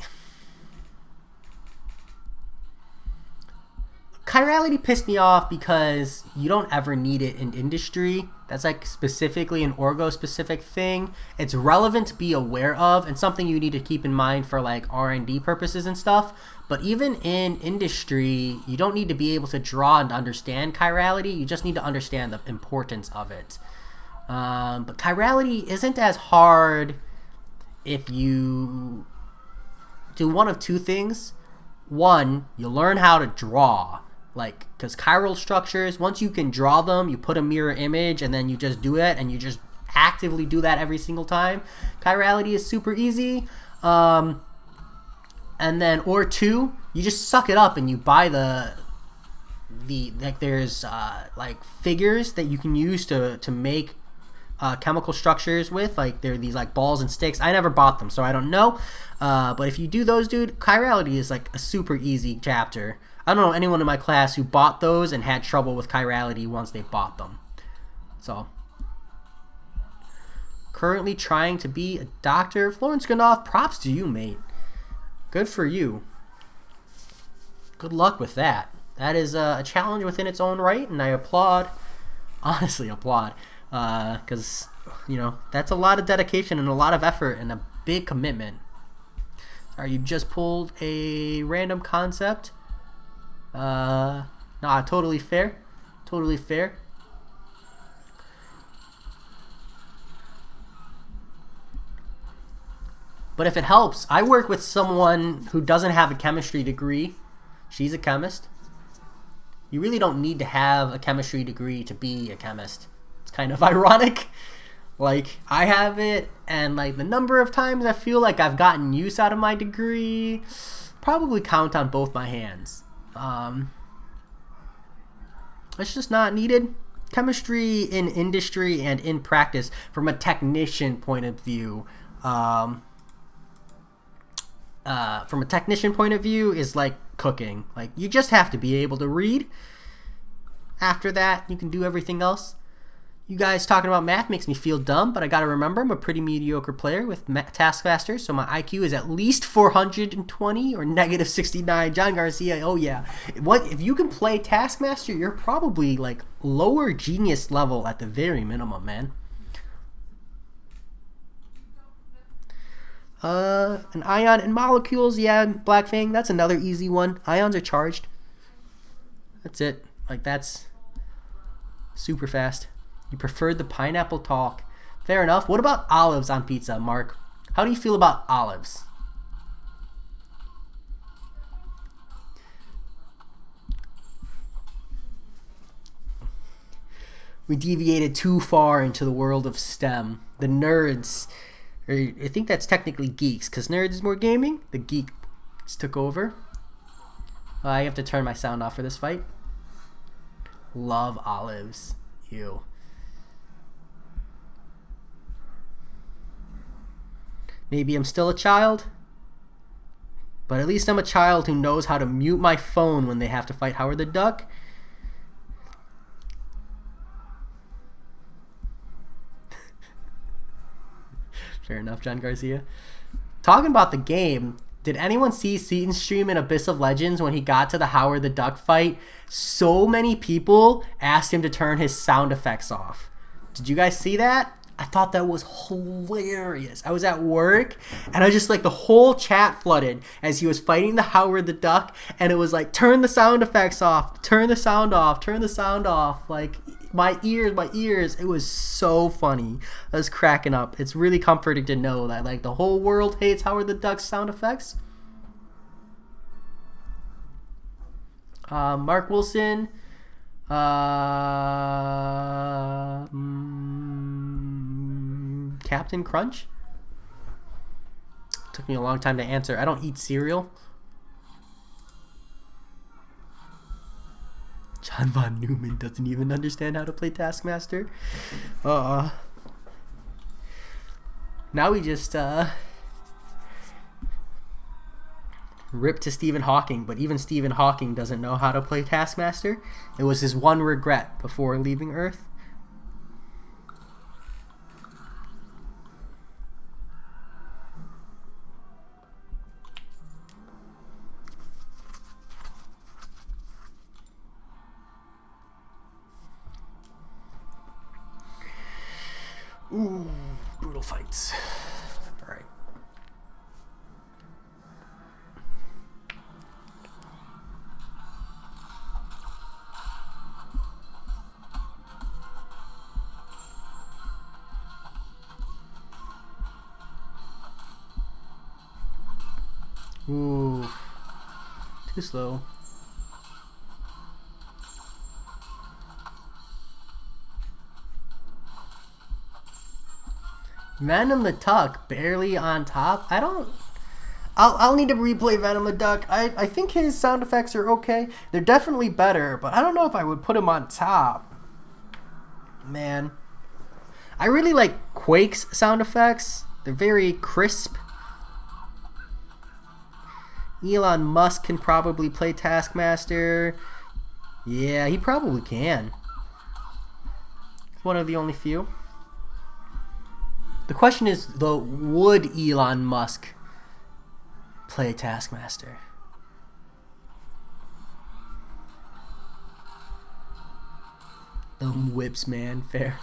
Chirality pissed me off because you don't ever need it in industry. That's like specifically an Orgo specific thing. It's relevant to be aware of and something you need to keep in mind for like R&D purposes and stuff. But even in industry, you don't need to be able to draw and understand chirality. You just need to understand the importance of it. But chirality isn't as hard if you do one of two things. One, you learn how to draw. Like, because chiral structures, once you can draw them, you put a mirror image and then you just do it and you just actively do that every single time. Chirality is super easy. And then, or two, you just suck it up and you buy like there's like figures that you can use to make chemical structures with. Like they're these like balls and sticks. I never bought them, so I don't know. But if you do those, dude, chirality is like a super easy chapter. I don't know anyone in my class who bought those and had trouble with chirality once they bought them. So, currently trying to be a doctor. Florence Ganoff, props to you, mate. Good for you. Good luck with that. That is a challenge within its own right, and I applaud. Honestly, applaud. Because, you know, that's a lot of dedication and a lot of effort and a big commitment. Sorry, you just pulled a random concept. Nah, totally fair. Totally fair. But if it helps, I work with someone who doesn't have a chemistry degree. She's a chemist. You really don't need to have a chemistry degree to be a chemist. It's kind of ironic. Like, I have it, and like the number of times I feel like I've gotten use out of my degree, probably count on both my hands. It's just not needed. Chemistry in industry and in practice, from a technician point of view, is like cooking. Like, you just have to be able to read. After that, you can do everything else. You guys talking about math makes me feel dumb, but I gotta remember I'm a pretty mediocre player with Taskmaster, so my IQ is at least 420 or negative 69. John Garcia, oh yeah. What if you can play Taskmaster? You're probably like lower genius level at the very minimum, man. An ion and molecules, yeah, Black Fang, that's another easy one. Ions are charged. That's it. Like, that's super fast. You preferred the pineapple talk. Fair enough. What about olives on pizza, Mark? How do you feel about olives? We deviated too far into the world of STEM. The nerds, or I think that's technically geeks, because nerds is more gaming. The geeks took over. I have to turn my sound off for this fight. Love olives. Ew. Maybe I'm still a child, but at least I'm a child who knows how to mute my phone when they have to fight Howard the Duck. Fair enough, John Garcia. Talking about the game, did anyone see Seaton's stream in Abyss of Legends when he got to the Howard the Duck fight? So many people asked him to turn his sound effects off. Did you guys see that? I thought that was hilarious. I was at work and I just like the whole chat flooded as he was fighting the Howard the Duck, and it was like, turn the sound effects off, turn the sound off, turn the sound off. Like my ears. It was so funny. I was cracking up. It's really comforting to know that like the whole world hates Howard the Duck's sound effects. Mark Wilson. Captain Crunch? Took me a long time to answer. I don't eat cereal. John Von Neumann doesn't even understand how to play Taskmaster. Now we just rip to Stephen Hawking, but even Stephen Hawking doesn't know how to play Taskmaster. It was his one regret before leaving Earth. Ooh, brutal fights. All right. Ooh, too slow. Venom the Duck barely on top. I'll need to replay Venom the Duck. I think his sound effects are okay. They're definitely better, but I don't know if I would put him on top. Man. I really like Quake's sound effects. They're very crisp. Elon Musk can probably play Taskmaster. Yeah, he probably can. One of the only few. The question is, though, would Elon Musk play Taskmaster? Whips, man. Fair.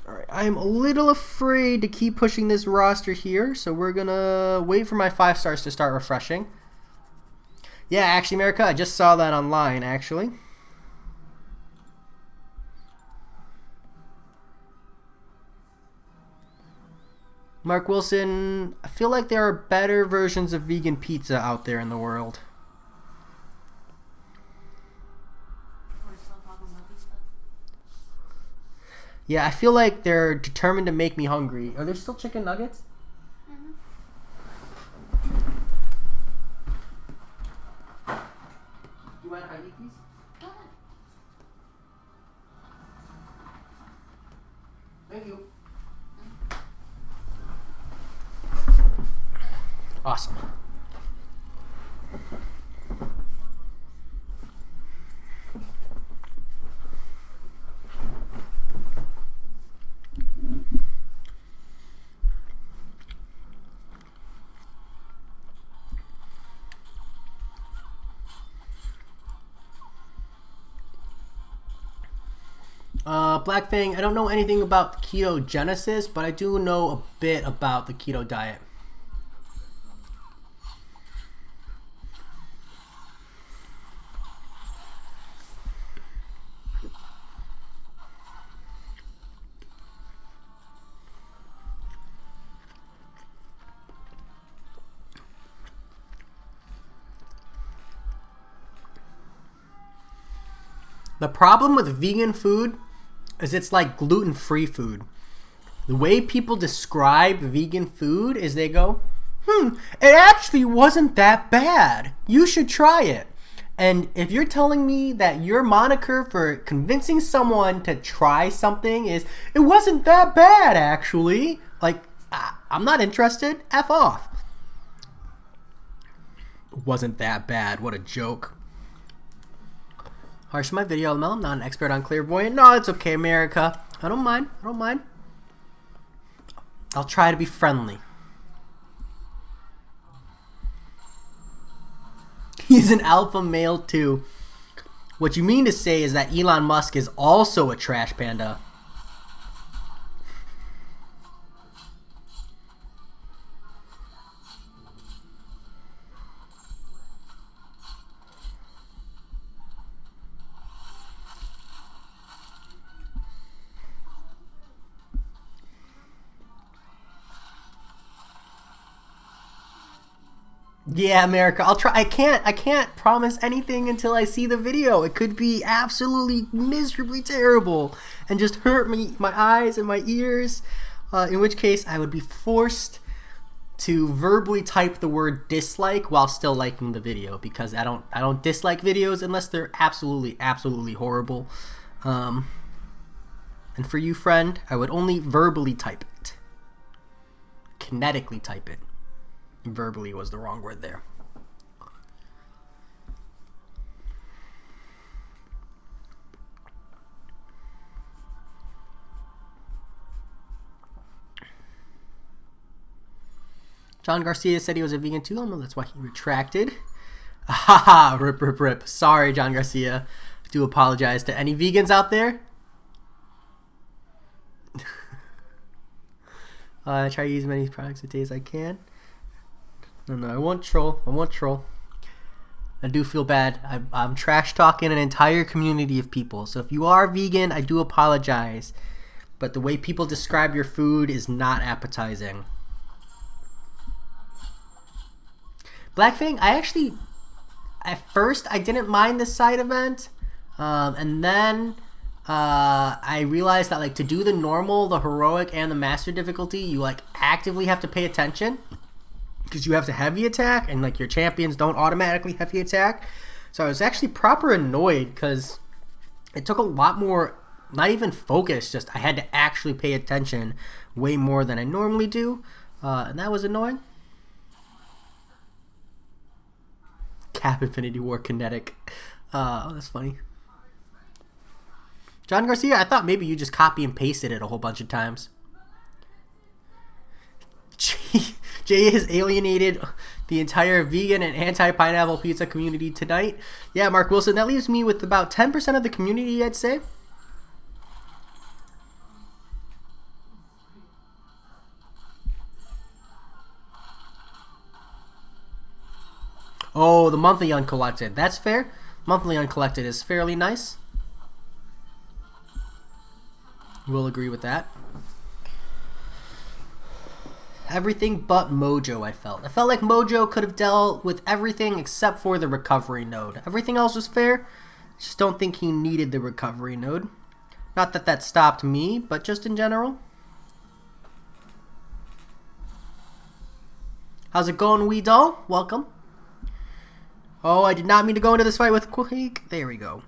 Alright, I'm a little afraid to keep pushing this roster here, so we're gonna wait for my 5 stars to start refreshing. Yeah, actually, America, I just saw that online, actually. Mark Wilson, I feel like there are better versions of vegan pizza out there in the world. Yeah, I feel like they're determined to make me hungry. Are there still chicken nuggets? You mind if I eat these? Go ahead. Thank you. Awesome. Black Fang, I don't know anything about ketogenesis, but I do know a bit about the keto diet. The problem with vegan food is it's like gluten-free food. The way people describe vegan food is they go, it actually wasn't that bad. You should try it. And if you're telling me that your moniker for convincing someone to try something is, it wasn't that bad actually, like, I'm not interested. F off. It wasn't that bad. What a joke. Harsh my video, Mel. I'm not an expert on clairvoyant. No, it's okay, America. I don't mind. I'll try to be friendly. He's an alpha male too. What you mean to say is that Elon Musk is also a trash panda. Yeah, America, I'll try. I can't promise anything until I see the video. It could be absolutely miserably terrible and just hurt my eyes and my ears. In which case, I would be forced to verbally type the word dislike while still liking the video, because I don't dislike videos unless they're absolutely horrible. And for you, friend, I would only verbally type it. Kinetically type it. Verbally was the wrong word there. John Garcia said he was a vegan too. I know that's why he retracted. Haha, rip. Sorry, John Garcia. I do apologize to any vegans out there. I try to use as many products a day as I can. No, I won't troll. I do feel bad. I'm trash talking an entire community of people. So if you are vegan, I do apologize. But the way people describe your food is not appetizing. Blackfang, at first I didn't mind this side event. And then I realized that, like, to do the normal, the heroic, and the master difficulty, you, like, actively have to pay attention. Because you have to heavy attack, and like your champions don't automatically heavy attack. So I was actually proper annoyed because it took a lot more, not even focus, just I had to actually pay attention way more than I normally do. And that was annoying. Cap Infinity War kinetic. That's funny. John Garcia, I thought maybe you just copy and pasted it a whole bunch of times. Jay has alienated the entire vegan and anti-pineapple pizza community tonight. Yeah, Mark Wilson, that leaves me with about 10% of the community, I'd say. Oh, the monthly uncollected. That's fair. Monthly uncollected is fairly nice. We'll agree with that. Everything but Mojo, I felt. I felt like Mojo could have dealt with everything except for the recovery node. Everything else was fair. I just don't think he needed the recovery node. Not that that stopped me, but just in general. How's it going, wee doll? Welcome. Oh, I did not mean to go into this fight with Quake. There we go.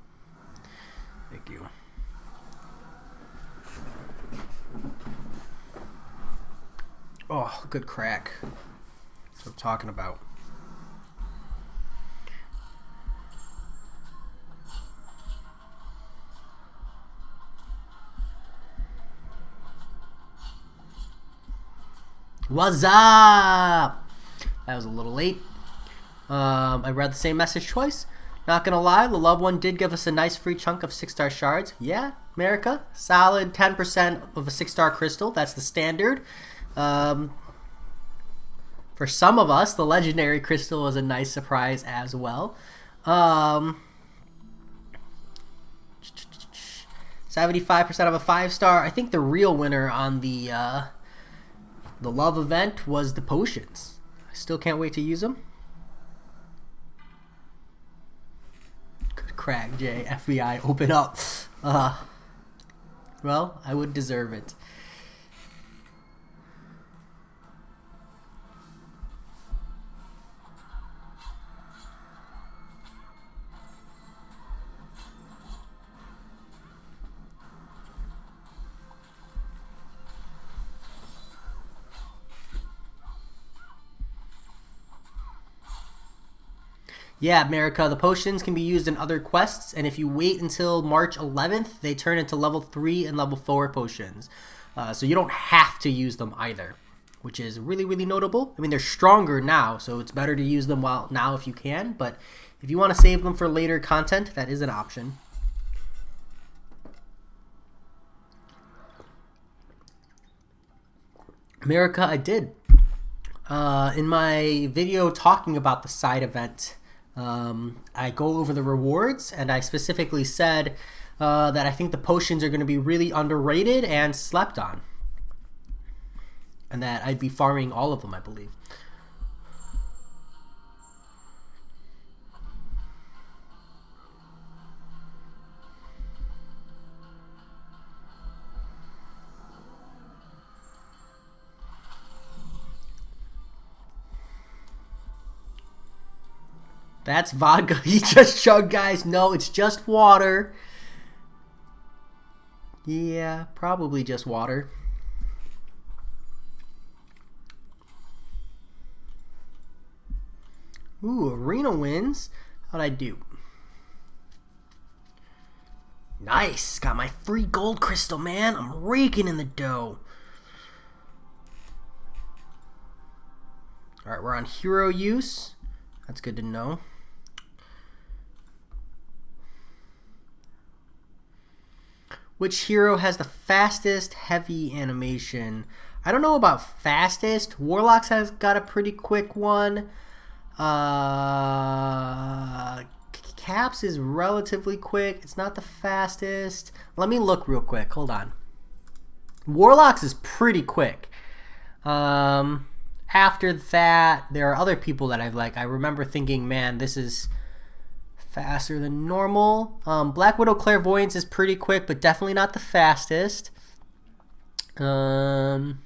Thank you. Oh, good crack. That's what I'm talking about. What's up? That was a little late. I read the same message twice. Not gonna lie, the loved one did give us a nice free chunk of 6-star shards. Yeah, America. Solid 10% of a 6-star crystal. That's the standard. For some of us, the legendary crystal was a nice surprise as well. 75% of a 5-star. I think the real winner on the love event was the potions. I still can't wait to use them. Good crack, Jay. FBI, open up. Well, I would deserve it. Yeah, America, the potions can be used in other quests, and if you wait until March 11th, they turn into level 3 and level 4 potions. So you don't have to use them either, which is really, really notable. I mean, they're stronger now, so it's better to use them now if you can, but if you want to save them for later content, that is an option. America, I did. In my video talking about the side event, I go over the rewards, and I specifically said that I think the potions are going to be really underrated and slept on. And that I'd be farming all of them, I believe. That's vodka he just chugged, guys. No, it's just water. Yeah, probably just water. Ooh, arena wins. How'd I do? Nice. Got my free gold crystal, man. I'm raking in the dough. Alright, we're on hero use. That's good to know. Which hero has the fastest heavy animation? I don't know about fastest. Warlocks has got a pretty quick one. Caps is relatively quick. It's not the fastest. Let me look real quick. Hold on. Warlocks is pretty quick. After that, there are other people that I remember thinking, man, this is faster than normal. Black Widow Clairvoyance is pretty quick, but definitely not the fastest. Dooms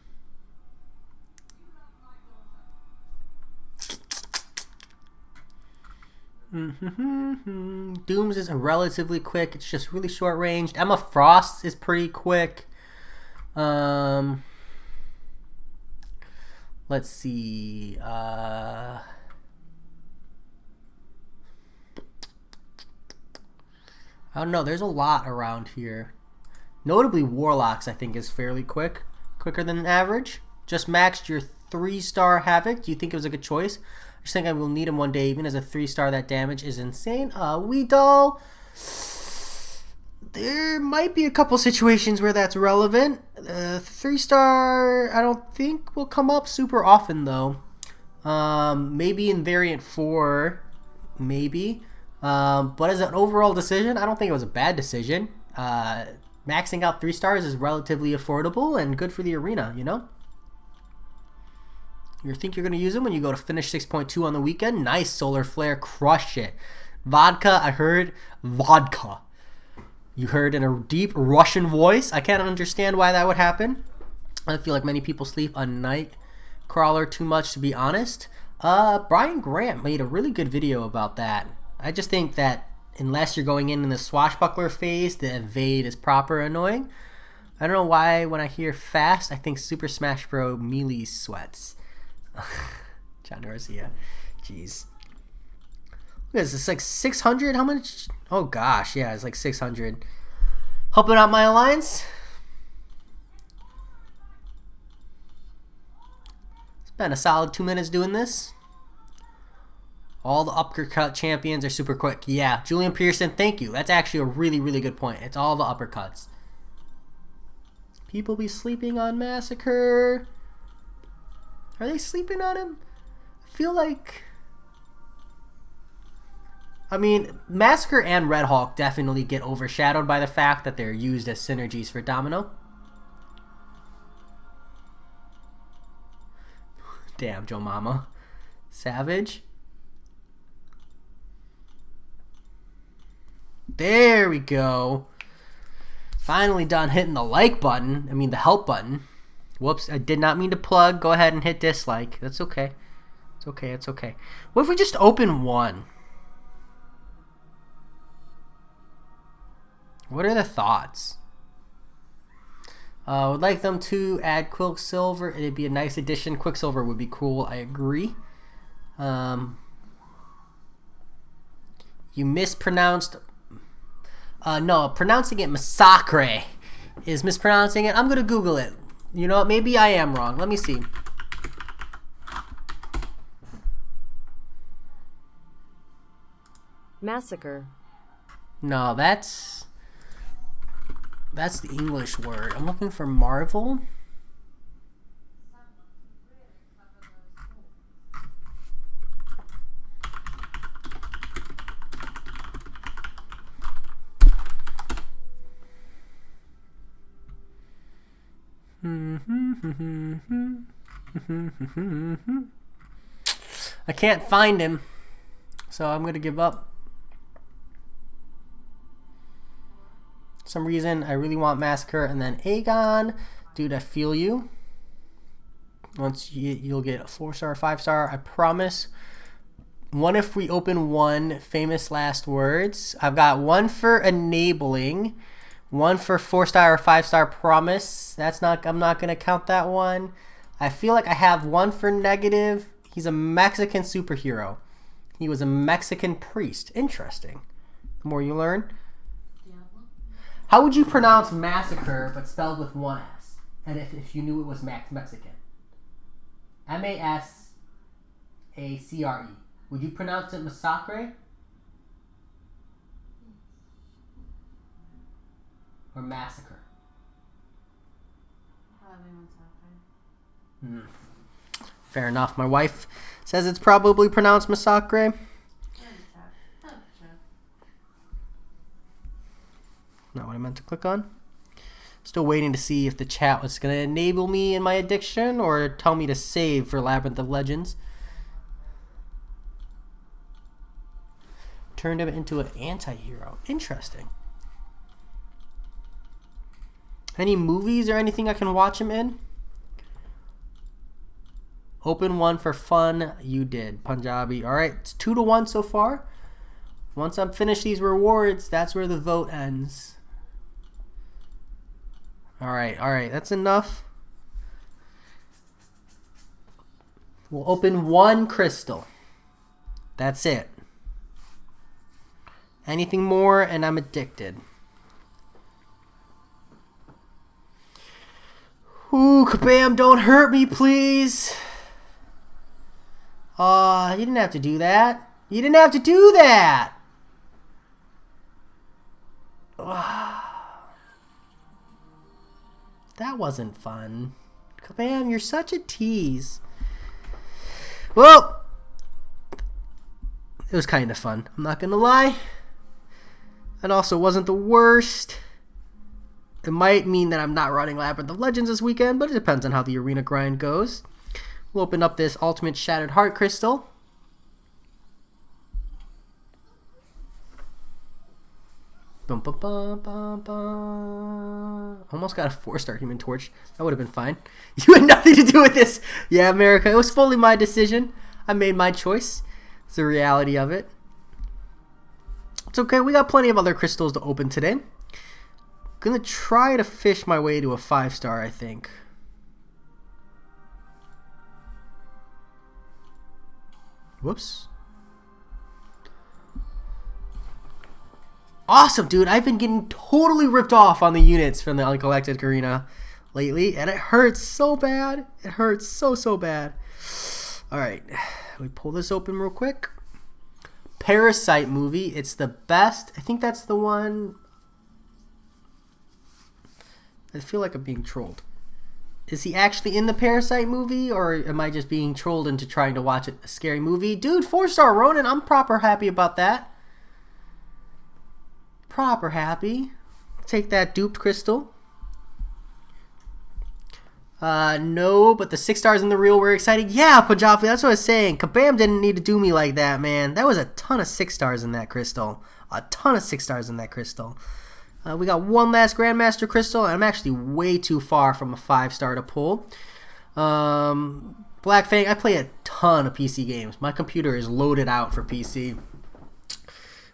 is relatively quick. It's just really short ranged. Emma Frost is pretty quick. Let's see. I don't know. There's a lot around here. Notably, Warlocks, I think, is fairly quick. Quicker than average. Just maxed your 3-star Havoc. Do you think it was a good choice? I just think I will need him one day. Even as a 3-star, that damage is insane. Weedol. There might be a couple situations where that's relevant. 3-star, I don't think will come up super often, though. Maybe in Variant 4. Maybe. But as an overall decision, I don't think it was a bad decision. Maxing out 3 stars is relatively affordable and good for the arena, you know? You think you're going to use them when you go to finish 6.2 on the weekend? Nice, Solar Flare. Crush it. Vodka, I heard. Vodka. You heard in a deep Russian voice. I can't understand why that would happen. I feel like many people sleep on Nightcrawler too much, to be honest. Brian Grant made a really good video about that. I just think that unless you're going in the swashbuckler phase, the evade is proper annoying. I don't know why when I hear fast, I think Super Smash Bros. Melee sweats. John Garcia. Jeez. What is this, like 600? How much? Oh gosh, yeah, it's like 600. Helping out my alliance. Spent a solid 2 minutes doing this. All the uppercut champions are super quick. Yeah, Julian Pearson, thank you. That's actually a really, really good point. It's all the uppercuts. People be sleeping on Massacre. Are they sleeping on him? I feel like... I mean, Massacre and Red Hulk definitely get overshadowed by the fact that they're used as synergies for Domino. Damn, Joe Mama. Savage. There we go. Finally done hitting the like button. I mean the help button. Whoops, I did not mean to plug. Go ahead and hit dislike. That's okay. It's okay, it's okay. What if we just open one? What are the thoughts? Would like them to add Quicksilver. It'd be a nice addition. Quicksilver would be cool. I agree. You mispronounced. No, pronouncing it massacre is mispronouncing it. I'm going to Google it. You know what? Maybe I am wrong. Let me see. Massacre. No, that's the English word. I'm looking for Marvel. I can't find him, so I'm gonna give up. For some reason I really want Massacre and then Aegon. Dude, I feel you. Once you'll get a 4-star, 5-star, I promise. One if we open one famous last words. I've got one for enabling, one for 4-star or 5-star promise. I'm not gonna count that one. I feel like I have one for negative. He's a Mexican superhero. He was a Mexican priest. Interesting. The more you learn. How would you pronounce massacre but spelled with one S? And if you knew it was Mexican? M-A-S-A-C-R-E. Would you pronounce it massacre? Or massacre? Fair enough. My wife says it's probably pronounced massacre. Not what I meant to click on. Still waiting to see if the chat was going to enable me in my addiction or tell me to save for Labyrinth of Legends. Turned him into an anti-hero. Interesting. Any movies or anything I can watch him in? Open one for fun. You did. Punjabi. All right. It's 2-1 so far. Once I'm finished these rewards, that's where the vote ends. All right. That's enough. We'll open one crystal. That's it. Anything more and I'm addicted. Ooh, Kabam, don't hurt me, please. You didn't have to do that. You didn't have to do that. That wasn't fun. Kabam, you're such a tease. Well, it was kind of fun. I'm not going to lie. It also wasn't the worst. It might mean that I'm not running Labyrinth of Legends this weekend, but it depends on how the arena grind goes. We'll open up this Ultimate Shattered Heart Crystal. Bum, bum, bum, bum, bum. Almost got a 4-star Human Torch. That would have been fine. You had nothing to do with this. Yeah, America. It was fully my decision. I made my choice. It's the reality of it. It's okay. We got plenty of other crystals to open today. Gonna try to fish my way to a 5-star, I think. Whoops. Awesome, dude. I've been getting totally ripped off on the units from the Uncollected Arena lately, and it hurts so bad. It hurts so bad. Alright, let me pull this open real quick. Parasite movie. It's the best. I think that's the one. I feel like I'm being trolled. Is he actually in the Parasite movie, or am I just being trolled into trying to watch a scary movie? Dude, 4-star Ronin. I'm proper happy about that. Proper happy. Take that duped crystal. No, but the 6 stars in the reel were exciting. Yeah, Punjabi, that's what I was saying. Kabam didn't need to do me like that, man. That was a ton of 6 stars in that crystal. A ton of 6 stars in that crystal. We got one last Grandmaster Crystal, and I'm actually way too far from a 5-star to pull. Black Fang, I play a ton of PC games. My computer is loaded out for PC.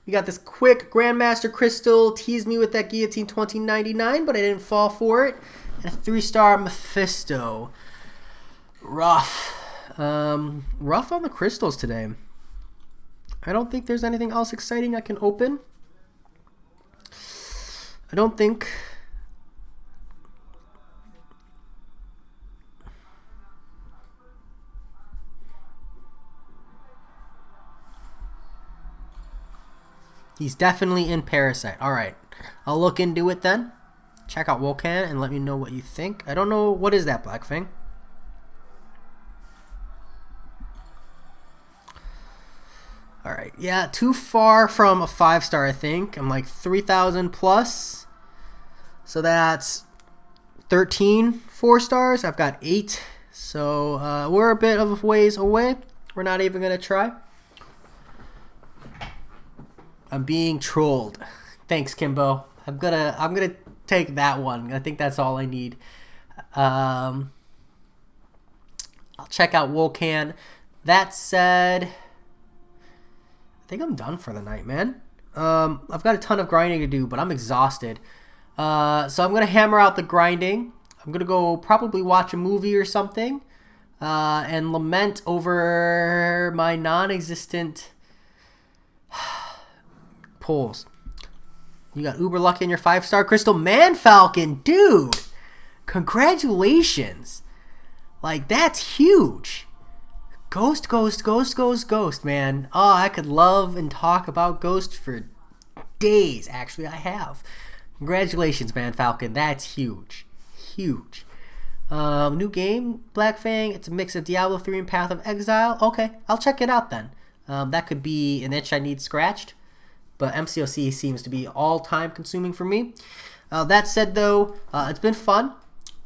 We got this quick Grandmaster Crystal. Teased me with that Guillotine 2099, but I didn't fall for it. And a 3-star Mephisto. Rough. Rough on the crystals today. I don't think there's anything else exciting I can open. I don't think. He's definitely in Parasite. All right. I'll look into it then. Check out Vulcan and let me know what you think. I don't know. What is that, Blackfang? All right. Yeah, too far from a 5-star, I think. I'm like 3,000 plus. So that's 13 4-stars. I've got 8. So we're a bit of a ways away. We're not even going to try. I'm being trolled. Thanks, Kimbo. I'm gonna take that one. I think that's all I need. I'll check out Vulcan. That said, I think I'm done for the night, man. I've got a ton of grinding to do, but I'm exhausted. So I'm gonna hammer out the grinding. I'm gonna go probably watch a movie or something, and lament over my non-existent pulls. You got uber lucky in your 5-star crystal. Man Falcon, dude, congratulations. Like, that's huge. Ghost, man. Oh, I could love and talk about Ghost for days. Actually, I have. Congratulations, Man Falcon. That's huge. Huge. New game, Black Fang. It's a mix of Diablo 3 and Path of Exile. Okay, I'll check it out then. That could be an itch I need scratched. But MCOC seems to be all-time consuming for me. That said, though, it's been fun.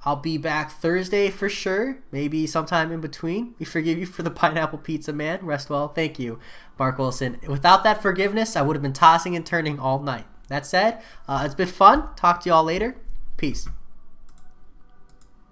I'll be back Thursday for sure. Maybe sometime in between. We forgive you for the pineapple pizza, man. Rest well. Thank you, Mark Wilson. Without that forgiveness, I would have been tossing and turning all night. That said, it's been fun. Talk to you all later. Peace.